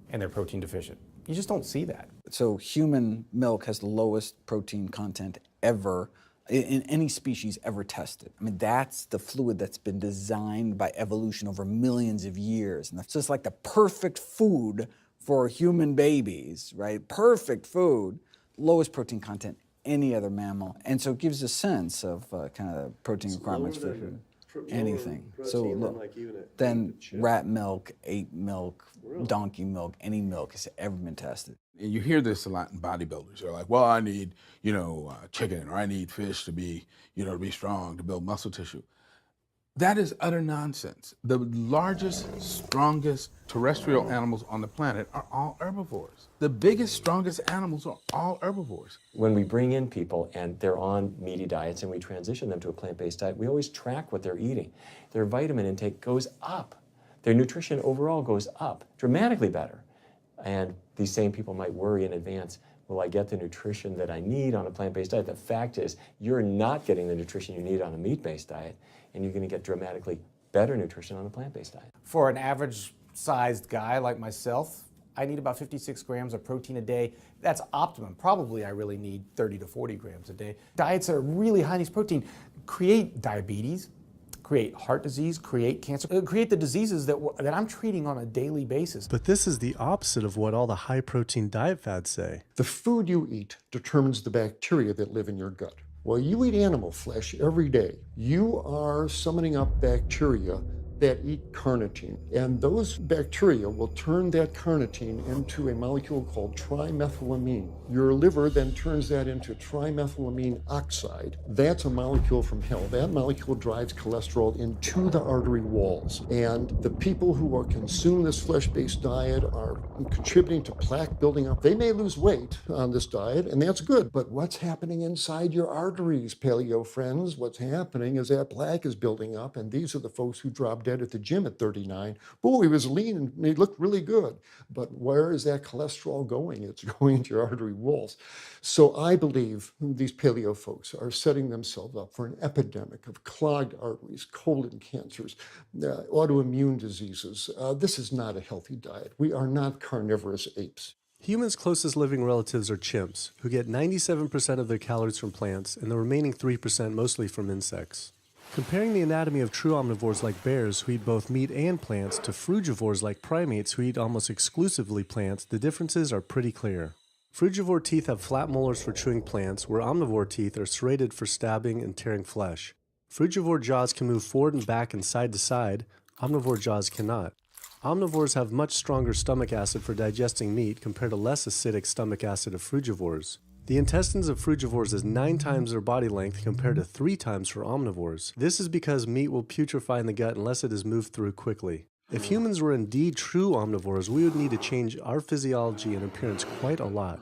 and they're protein deficient. You just don't see that. So human milk has the lowest protein content ever in any species ever tested. I mean, that's the fluid that's been designed by evolution over millions of years. And that's just like the perfect food for human babies, right? Perfect food, lowest protein content any other mammal. And so it gives a sense of kind of protein requirements for food. Anything. So look, then rat milk, ape milk, donkey milk, any milk has ever been tested. And you hear this a lot in bodybuilders. They're like, well, I need, chicken, or I need fish to be, to be strong, to build muscle tissue. That is utter nonsense. The largest, strongest terrestrial animals on the planet are all herbivores. The biggest, strongest animals are all herbivores. When we bring in people and they're on meaty diets and we transition them to a plant-based diet, we always track what they're eating. Their vitamin intake goes up. Their nutrition overall goes up, dramatically better. And these same people might worry in advance, will I get the nutrition that I need on a plant-based diet? The fact is, you're not getting the nutrition you need on a meat-based diet, and you're going to get dramatically better nutrition on a plant-based diet. For an average-sized guy like myself, I need about 56 grams of protein a day. That's optimum. Probably I really need 30 to 40 grams a day. Diets that are really high in these protein create diabetes, create heart disease, create cancer, create the diseases that I'm treating on a daily basis. But this is the opposite of what all the high-protein diet fads say. The food you eat determines the bacteria that live in your gut. Well, you eat animal flesh every day. You are summoning up bacteria that eat carnitine. And those bacteria will turn that carnitine into a molecule called trimethylamine. Your liver then turns that into trimethylamine oxide. That's a molecule from hell. That molecule drives cholesterol into the artery walls. And the people who are consuming this flesh-based diet are contributing to plaque building up. They may lose weight on this diet, and that's good. But what's happening inside your arteries, paleo friends? What's happening is that plaque is building up, and these are the folks who drop dead at the gym at 39. Boy, he was lean and he looked really good. But where is that cholesterol going? It's going into your artery walls. So I believe these paleo folks are setting themselves up for an epidemic of clogged arteries, colon cancers, autoimmune diseases. This is not a healthy diet. We are not carnivorous apes. Humans' closest living relatives are chimps, who get 97% of their calories from plants and the remaining 3% mostly from insects. Comparing the anatomy of true omnivores like bears, who eat both meat and plants, to frugivores like primates, who eat almost exclusively plants, the differences are pretty clear. Frugivore teeth have flat molars for chewing plants, where omnivore teeth are serrated for stabbing and tearing flesh. Frugivore jaws can move forward and back and side to side. Omnivore jaws cannot. Omnivores have much stronger stomach acid for digesting meat compared to less acidic stomach acid of frugivores. The intestines of frugivores is 9 times their body length compared to 3 times for omnivores. This is because meat will putrefy in the gut unless it is moved through quickly. If humans were indeed true omnivores, we would need to change our physiology and appearance quite a lot.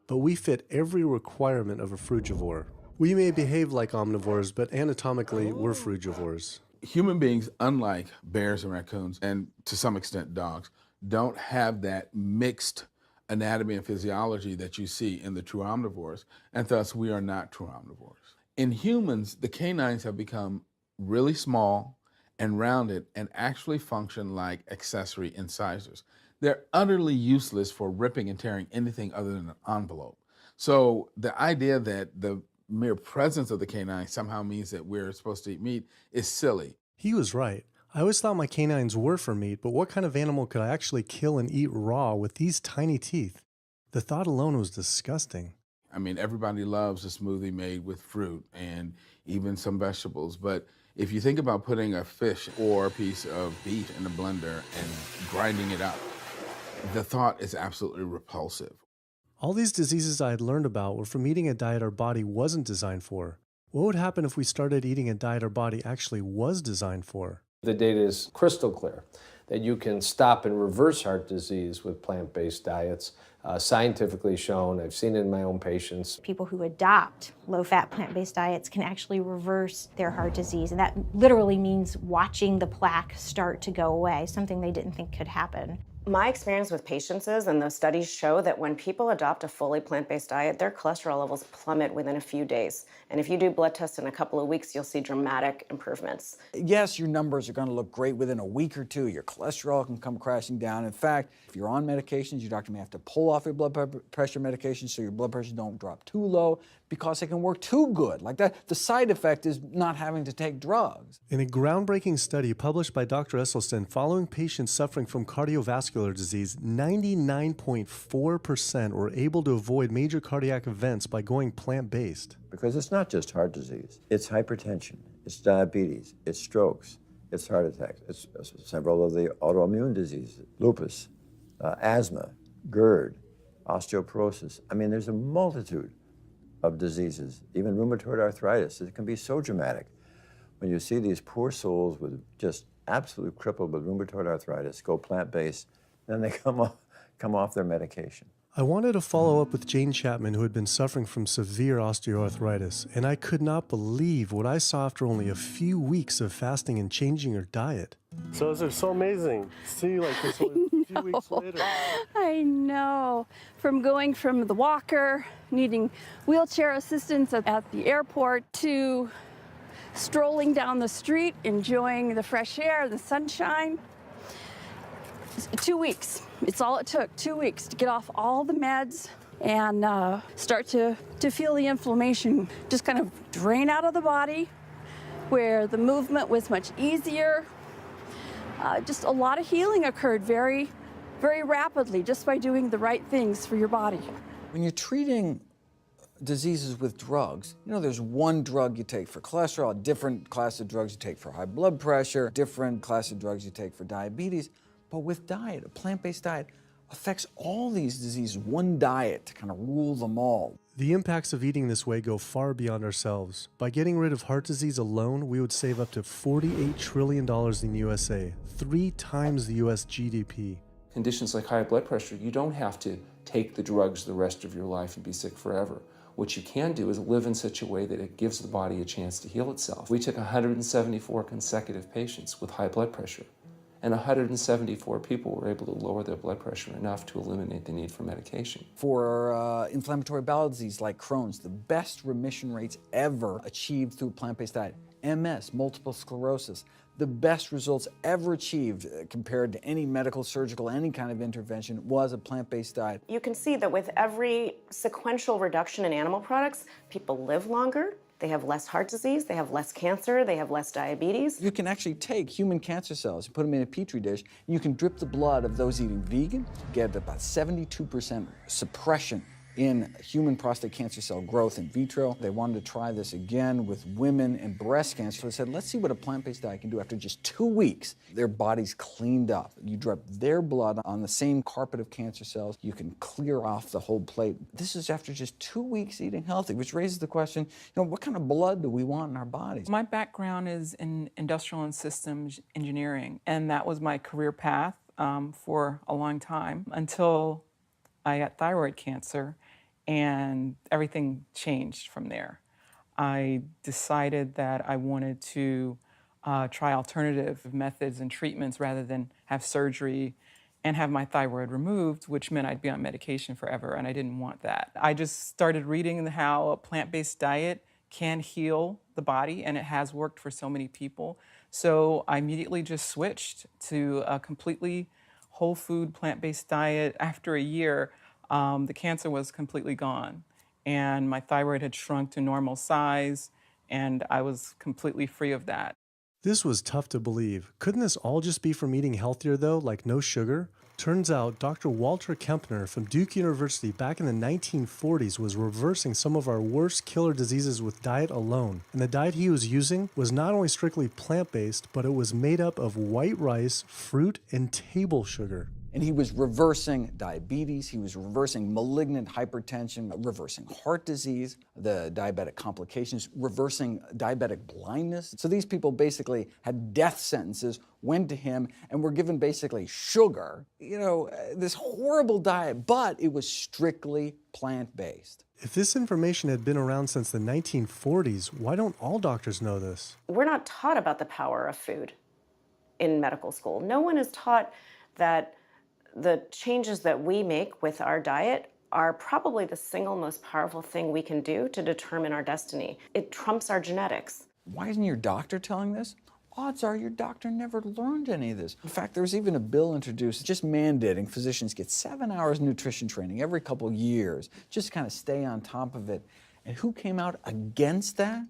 But we fit every requirement of a frugivore. We may behave like omnivores, but anatomically, we're frugivores. Human beings, unlike bears and raccoons, and to some extent dogs, don't have that mixed anatomy and physiology that you see in the true omnivores, and thus we are not true omnivores. In humans, the canines have become really small and rounded and actually function like accessory incisors. They're utterly useless for ripping and tearing anything other than an envelope. So the idea that the mere presence of the canine somehow means that we're supposed to eat meat is silly. He was right. I always thought my canines were for meat, but what kind of animal could I actually kill and eat raw with these tiny teeth? The thought alone was disgusting. I mean, everybody loves a smoothie made with fruit and even some vegetables, but if you think about putting a fish or a piece of beef in a blender and grinding it up, the thought is absolutely repulsive. All these diseases I had learned about were from eating a diet our body wasn't designed for. What would happen if we started eating a diet our body actually was designed for? The data is crystal clear that you can stop and reverse heart disease with plant-based diets, scientifically shown. I've seen it in my own patients. People who adopt low-fat plant-based diets can actually reverse their heart disease, and that literally means watching the plaque start to go away, something they didn't think could happen. My experience with patients is, and the studies show, that when people adopt a fully plant-based diet, their cholesterol levels plummet within a few days. And if you do blood tests in a couple of weeks, you'll see dramatic improvements. Yes, your numbers are going to look great within a week or two. Your cholesterol can come crashing down. In fact, if you're on medications, your doctor may have to pull off your blood pressure medications so your blood pressure don't drop too low because they can work too good. Like that, the side effect is not having to take drugs. In a groundbreaking study published by Dr. Esselstyn following patients suffering from cardiovascular disease, 99.4% were able to avoid major cardiac events by going plant-based. Because it's not just heart disease. It's hypertension, it's diabetes, it's strokes, it's heart attacks, it's several of the autoimmune diseases, lupus, asthma, GERD, osteoporosis. I mean, there's a multitude of diseases, even rheumatoid arthritis. It can be so dramatic. When you see these poor souls with just absolutely crippled with rheumatoid arthritis go plant-based, then they come off their medication. I wanted to follow up with Jane Chapman, who had been suffering from severe osteoarthritis, and I could not believe what I saw after only a few weeks of fasting and changing her diet. So it's so amazing to see like this only a few weeks later. I know. From going from the walker, needing wheelchair assistance at the airport, to strolling down the street, enjoying the fresh air, the sunshine. 2 weeks. It's all it took, 2 weeks to get off all the meds and start to feel the inflammation just kind of drain out of the body, where the movement was much easier. Just a lot of healing occurred very, very rapidly just by doing the right things for your body. When you're treating diseases with drugs, you know, there's one drug you take for cholesterol, a different class of drugs you take for high blood pressure, different class of drugs you take for diabetes. But with diet, a plant-based diet affects all these diseases, one diet to kind of rule them all. The impacts of eating this way go far beyond ourselves. By getting rid of heart disease alone, we would save up to $48 trillion in the USA, 3 times the US GDP. Conditions like high blood pressure, you don't have to take the drugs the rest of your life and be sick forever. What you can do is live in such a way that it gives the body a chance to heal itself. We took 174 consecutive patients with high blood pressure, and 174 people were able to lower their blood pressure enough to eliminate the need for medication. For inflammatory bowel disease like Crohn's, the best remission rates ever achieved through a plant-based diet. MS, multiple sclerosis, the best results ever achieved compared to any medical, surgical, any kind of intervention was a plant-based diet. You can see that with every sequential reduction in animal products, people live longer, they have less heart disease, they have less cancer, they have less diabetes. You can actually take human cancer cells and put them in a petri dish, and you can drip the blood of those eating vegan, get about 72% suppression in human prostate cancer cell growth in vitro. They wanted to try this again with women and breast cancer. So they said, let's see what a plant-based diet can do. After just 2 weeks, their bodies cleaned up. You drop their blood on the same carpet of cancer cells. You can clear off the whole plate. This is after just 2 weeks eating healthy, which raises the question, what kind of blood do we want in our bodies? My background is in industrial and systems engineering, and that was my career path for a long time until I got thyroid cancer, and everything changed from there. I decided that I wanted to try alternative methods and treatments rather than have surgery and have my thyroid removed, which meant I'd be on medication forever, and I didn't want that. I just started reading how a plant-based diet can heal the body, and it has worked for so many people. So I immediately just switched to a completely whole food plant-based diet. After a year, the cancer was completely gone, and my thyroid had shrunk to normal size, and I was completely free of that. This was tough to believe. Couldn't this all just be from eating healthier though, like no sugar? Turns out Dr. Walter Kempner from Duke University back in the 1940s was reversing some of our worst killer diseases with diet alone. And the diet he was using was not only strictly plant-based, but it was made up of white rice, fruit, and table sugar. And he was reversing diabetes, he was reversing malignant hypertension, reversing heart disease, the diabetic complications, reversing diabetic blindness. So these people basically had death sentences, went to him, and were given basically sugar, this horrible diet, but it was strictly plant-based. If this information had been around since the 1940s, why don't all doctors know this? We're not taught about the power of food in medical school. No one is taught that the changes that we make with our diet are probably the single most powerful thing we can do to determine our destiny. It trumps our genetics. Why isn't your doctor telling this? Odds are your doctor never learned any of this. In fact, there was even a bill introduced just mandating physicians get 7 hours nutrition training every couple of years, just to kind of stay on top of it. And who came out against that?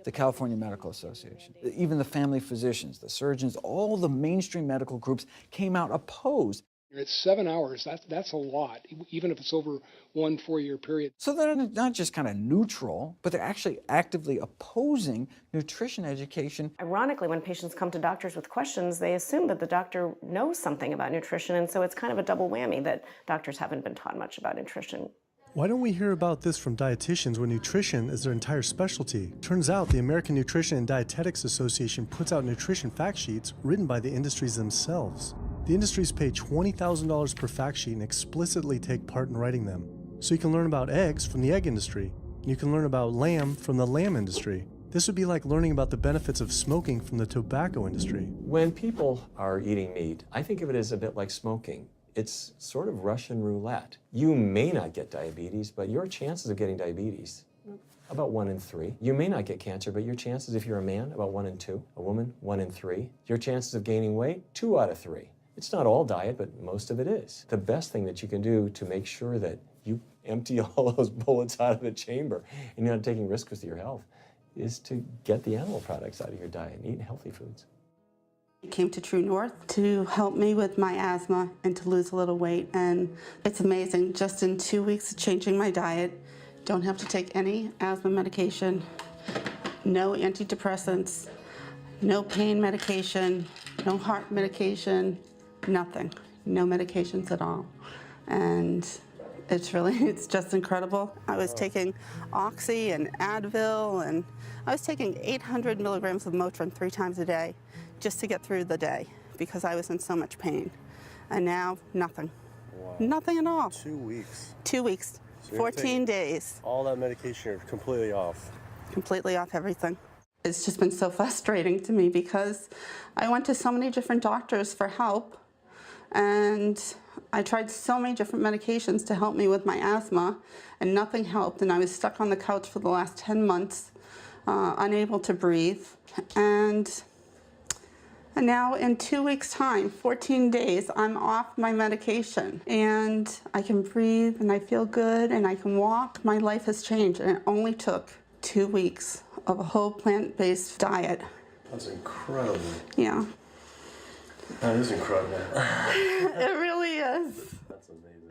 The California Medical Association. Even the family physicians, the surgeons, all the mainstream medical groups came out opposed. It's 7 hours. That's a lot, even if it's over 1 4-year period. So they're not just kind of neutral, but they're actually actively opposing nutrition education. Ironically, when patients come to doctors with questions, they assume that the doctor knows something about nutrition, and so it's kind of a double whammy that doctors haven't been taught much about nutrition. Why don't we hear about this from dietitians when nutrition is their entire specialty? Turns out the American Nutrition and Dietetics Association puts out nutrition fact sheets written by the industries themselves. The industries pay $20,000 per fact sheet and explicitly take part in writing them. So you can learn about eggs from the egg industry, and you can learn about lamb from the lamb industry. This would be like learning about the benefits of smoking from the tobacco industry. When people are eating meat, I think of it as a bit like smoking. It's sort of Russian roulette. You may not get diabetes, but your chances of getting diabetes, about 1 in 3. You may not get cancer, but your chances, if you're a man, about 1 in 2. A woman, 1 in 3. Your chances of gaining weight, 2 out of 3. It's not all diet, but most of it is. The best thing that you can do to make sure that you empty all those bullets out of the chamber and you're not taking risks with your health is to get the animal products out of your diet and eat healthy foods. I came to True North to help me with my asthma and to lose a little weight, and it's amazing. Just in 2 weeks of changing my diet, don't have to take any asthma medication, no antidepressants, no pain medication, no heart medication, nothing, no medications at all. And it's just incredible. I was taking Oxy and Advil, and I was taking 800 milligrams of Motrin 3 times a day just to get through the day because I was in so much pain. And now, nothing. Wow. Nothing at all. 2 weeks. 2 weeks, So 14 days. All that medication, you're completely off. Completely off everything. It's just been so frustrating to me because I went to so many different doctors for help, and I tried so many different medications to help me with my asthma, and nothing helped, and I was stuck on the couch for the last 10 months, unable to breathe. And now in 2 weeks' time, 14 days, I'm off my medication, and I can breathe, and I feel good, and I can walk. My life has changed, and it only took 2 weeks of a whole plant-based diet. That's incredible. Yeah. That is incredible. It really is.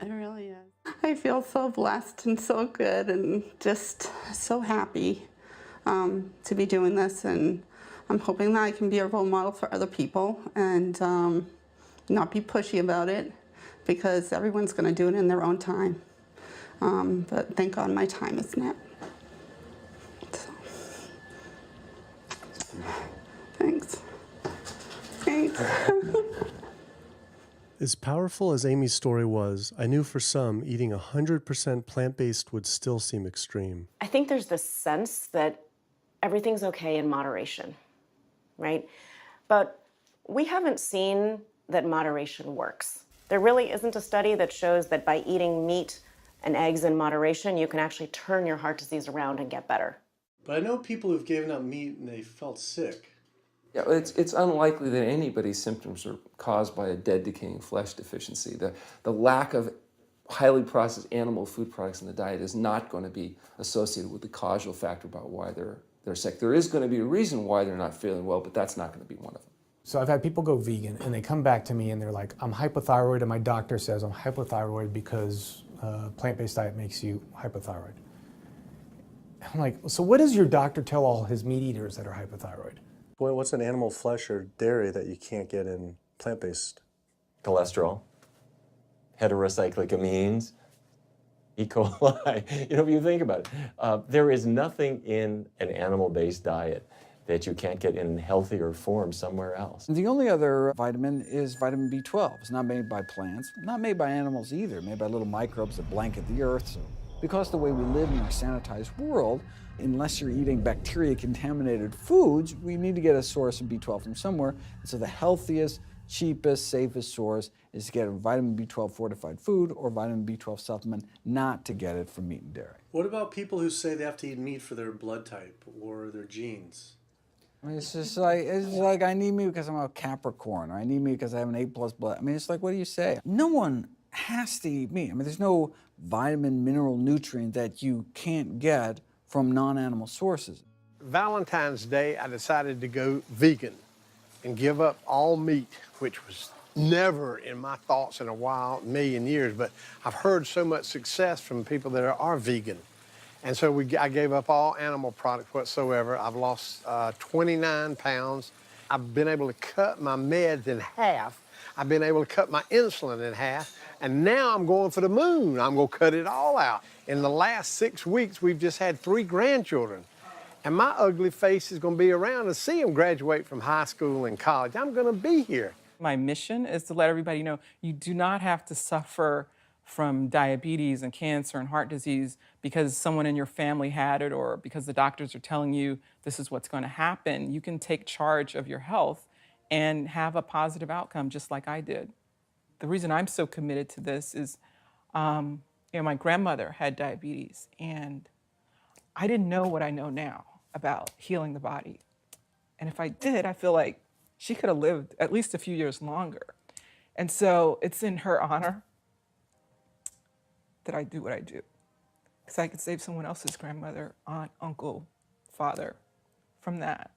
It really is. I feel so blessed and so good and just so happy to be doing this. And I'm hoping that I can be a role model for other people and not be pushy about it, because everyone's going to do it in their own time. But thank God my time is now. So. Thanks. Thanks. As powerful as Amy's story was, I knew for some, eating 100% plant-based would still seem extreme. I think there's this sense that everything's okay in moderation, right? But we haven't seen that moderation works. There really isn't a study that shows that by eating meat and eggs in moderation, you can actually turn your heart disease around and get better. But I know people who've given up meat and they felt sick. Yeah, it's unlikely that anybody's symptoms are caused by a dead, decaying flesh deficiency. The lack of highly processed animal food products in the diet is not going to be associated with the causal factor about why they're sick. There is going to be a reason why they're not feeling well, but that's not going to be one of them. So I've had people go vegan and they come back to me and they're like, I'm hypothyroid and my doctor says I'm hypothyroid because plant-based diet makes you hypothyroid. I'm like, so what does your doctor tell all his meat eaters that are hypothyroid? Well, what's an animal flesh or dairy that you can't get in plant-based? Cholesterol, heterocyclic amines, E. coli. You know, if you think about it, there is nothing in an animal-based diet that you can't get in healthier form somewhere else. The only other vitamin is vitamin B12. It's not made by plants, not made by animals either, made by little microbes that blanket the earth. So because the way we live in our sanitized world, unless you're eating bacteria-contaminated foods, we need to get a source of B12 from somewhere. And so the healthiest, cheapest, safest source is to get a vitamin B12 fortified food or vitamin B12 supplement, not to get it from meat and dairy. What about people who say they have to eat meat for their blood type or their genes? I mean, it's like I need meat because I'm a Capricorn, or I need meat because I have an A+ blood. I mean, it's like, what do you say? No one has to eat meat. I mean, there's no vitamin, mineral, nutrient that you can't get from non-animal sources. Valentine's Day, I decided to go vegan and give up all meat, which was never in my thoughts in a million years, but I've heard so much success from people that are vegan. And so I gave up all animal products whatsoever. I've lost 29 pounds. I've been able to cut my meds in half. I've been able to cut my insulin in half. And now I'm going for the moon. I'm going to cut it all out. In the last 6 weeks, we've just had 3 grandchildren. And my ugly face is going to be around to see them graduate from high school and college. I'm going to be here. My mission is to let everybody know you do not have to suffer from diabetes and cancer and heart disease because someone in your family had it or because the doctors are telling you this is what's going to happen. You can take charge of your health and have a positive outcome just like I did. The reason I'm so committed to this is, my grandmother had diabetes and I didn't know what I know now about healing the body. And if I did, I feel like she could have lived at least a few years longer. And so it's in her honor that I do what I do. Because I could save someone else's grandmother, aunt, uncle, father from that,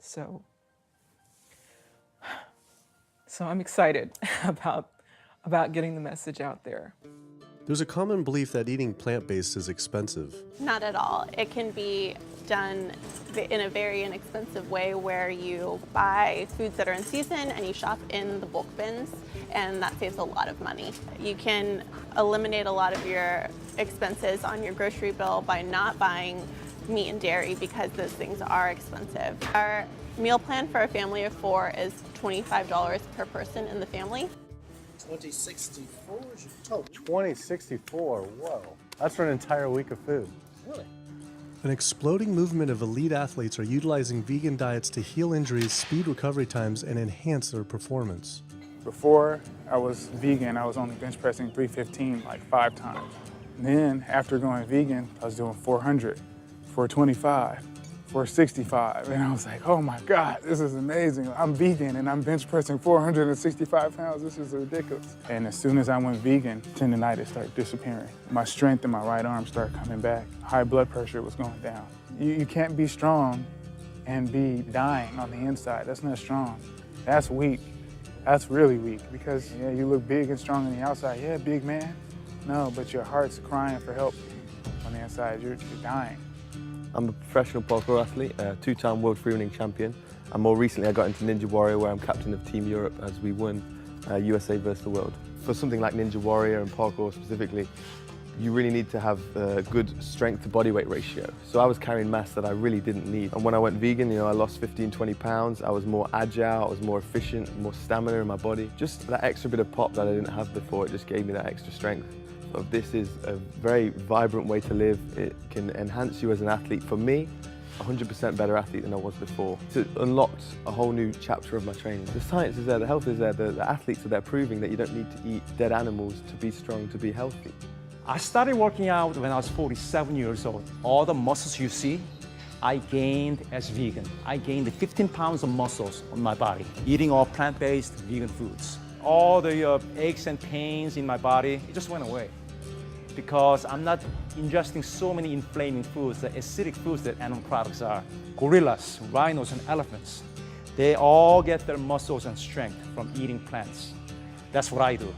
So I'm excited about getting the message out there. There's a common belief that eating plant-based is expensive. Not at all. It can be done in a very inexpensive way where you buy foods that are in season and you shop in the bulk bins, and that saves a lot of money. You can eliminate a lot of your expenses on your grocery bill by not buying meat and dairy because those things are expensive. Our meal plan for a family of 4 is $25 per person in the family. 2064 is your total. 2064, whoa. That's for an entire week of food. Really? An exploding movement of elite athletes are utilizing vegan diets to heal injuries, speed recovery times, and enhance their performance. Before I was vegan, I was only bench pressing 315 like 5 times. And then after going vegan, I was doing 400, 425, 465. And I was like, oh my God, this is amazing. I'm vegan and I'm bench pressing 465 pounds. This is ridiculous. And as soon as I went vegan, tendonitis started disappearing. My strength in my right arm started coming back. High blood pressure was going down. You can't be strong and be dying on the inside. That's not strong. That's weak. That's really weak because yeah, you look big and strong on the outside. Yeah, big man. No, but your heart's crying for help on the inside. You're dying. I'm a professional parkour athlete, a two-time world freerunning champion, and more recently I got into Ninja Warrior, where I'm captain of Team Europe as we won USA versus the world. For something like Ninja Warrior and parkour specifically, you really need to have a good strength to body weight ratio. So I was carrying mass that I really didn't need. And when I went vegan, I lost 15, 20 pounds. I was more agile, I was more efficient, more stamina in my body. Just that extra bit of pop that I didn't have before, it just gave me that extra strength. So this is a very vibrant way to live. It can enhance you as an athlete. For me, 100% better athlete than I was before. It unlocked a whole new chapter of my training. The science is there, the health is there, the athletes are there proving that you don't need to eat dead animals to be strong, to be healthy. I started working out when I was 47 years old. All the muscles you see, I gained as vegan. I gained 15 pounds of muscles on my body, eating all plant-based vegan foods. All the aches and pains in my body, it just went away. Because I'm not ingesting so many inflaming foods, the acidic foods that animal products are. Gorillas, rhinos, and elephants, they all get their muscles and strength from eating plants. That's what I do.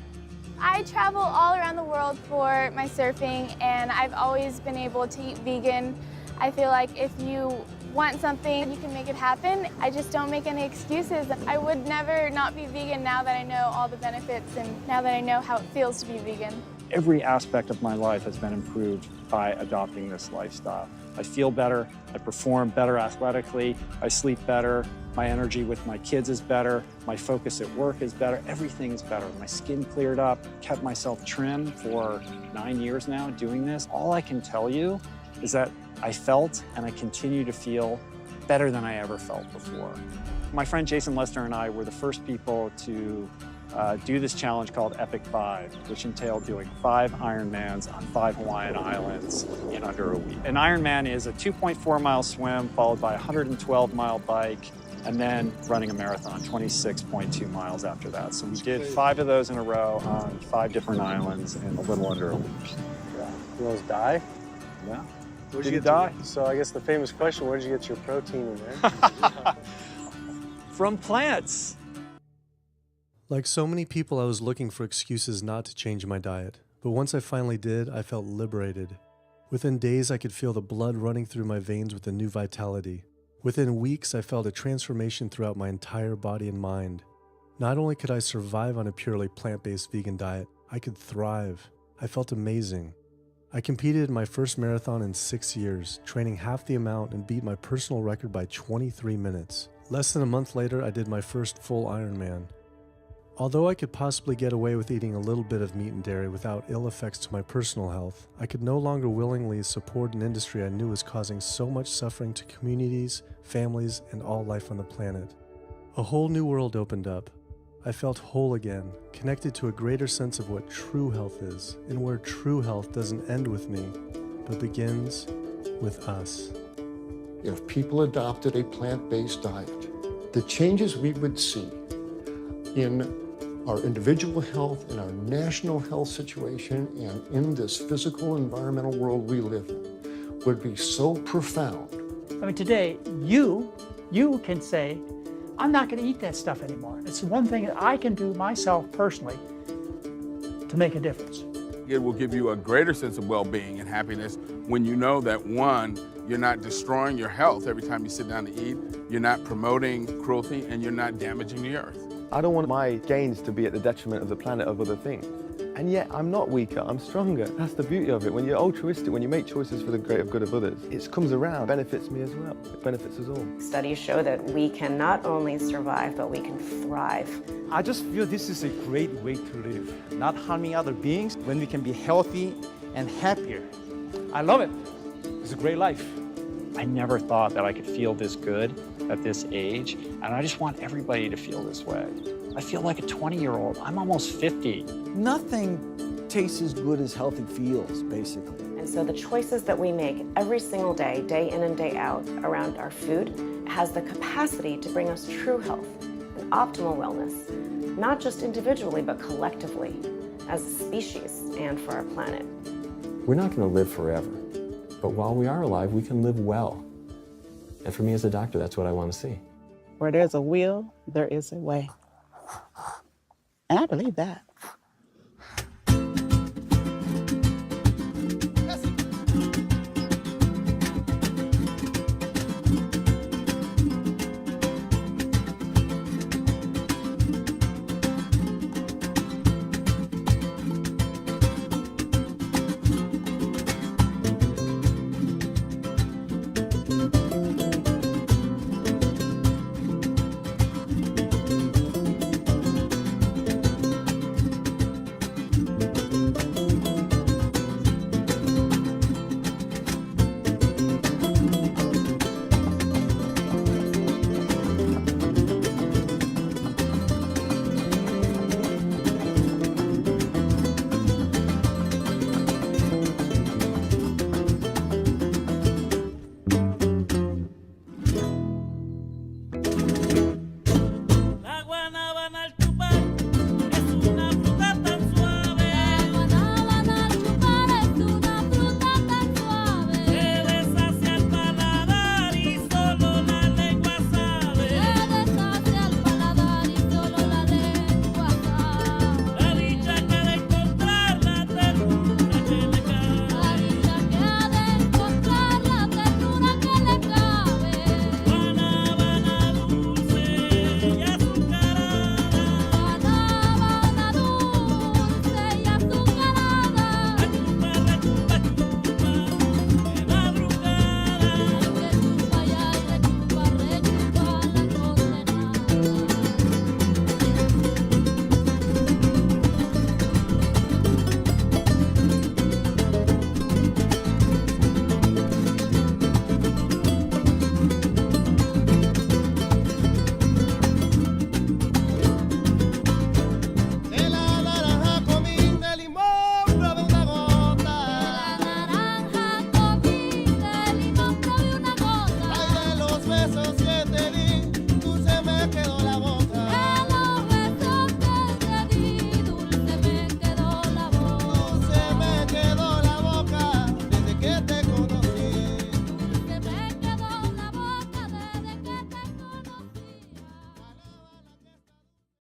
I travel all around the world for my surfing, and I've always been able to eat vegan. I feel like if you want something, you can make it happen. I just don't make any excuses. I would never not be vegan now that I know all the benefits and now that I know how it feels to be vegan. Every aspect of my life has been improved by adopting this lifestyle. I feel better, I perform better athletically, I sleep better, my energy with my kids is better, my focus at work is better, everything is better. My skin cleared up, kept myself trim for 9 years now doing this. All I can tell you is that I felt and I continue to feel better than I ever felt before. My friend Jason Lester and I were the first people to do this challenge called Epic 5, which entailed doing 5 Ironmans on 5 Hawaiian islands in under a week. An Ironman is a 2.4-mile swim followed by a 112-mile bike and then running a marathon, 26.2 miles after that. So we did 5 of those in a row on 5 different islands in a little under a week. Yeah. You almost die? Yeah. Where'd Did you you die? So I guess the famous question, where did you get your protein in there? From plants. Like so many people, I was looking for excuses not to change my diet. But once I finally did, I felt liberated. Within days, I could feel the blood running through my veins with a new vitality. Within weeks, I felt a transformation throughout my entire body and mind. Not only could I survive on a purely plant-based vegan diet, I could thrive. I felt amazing. I competed in my first marathon in 6 years, training half the amount and beat my personal record by 23 minutes. Less than a month later, I did my first full Ironman. Although I could possibly get away with eating a little bit of meat and dairy without ill effects to my personal health, I could no longer willingly support an industry I knew was causing so much suffering to communities, families, and all life on the planet. A whole new world opened up. I felt whole again, connected to a greater sense of what true health is, and where true health doesn't end with me, but begins with us. If people adopted a plant-based diet, the changes we would see in our individual health, in our national health situation, and in this physical environmental world we live in would be so profound. I mean, today, you can say, I'm not going to eat that stuff anymore. It's one thing that I can do myself personally to make a difference. It will give you a greater sense of well-being and happiness when you know that, one, you're not destroying your health every time you sit down to eat, you're not promoting cruelty, and you're not damaging the earth. I don't want my gains to be at the detriment of the planet of other things. And yet, I'm not weaker, I'm stronger. That's the beauty of it. When you're altruistic, when you make choices for the greater good of others, it comes around, benefits me as well. It benefits us all. Studies show that we can not only survive, but we can thrive. I just feel this is a great way to live, not harming other beings when we can be healthy and happier. I love it. It's a great life. I never thought that I could feel this good at this age, and I just want everybody to feel this way. I feel like a 20-year-old. I'm almost 50. Nothing tastes as good as healthy feels, basically. And so the choices that we make every single day, day in and day out, around our food, has the capacity to bring us true health and optimal wellness, not just individually, but collectively, as a species and for our planet. We're not going to live forever, but while we are alive, we can live well. And for me as a doctor, that's what I want to see. Where there's a will, there is a way. And I believe that.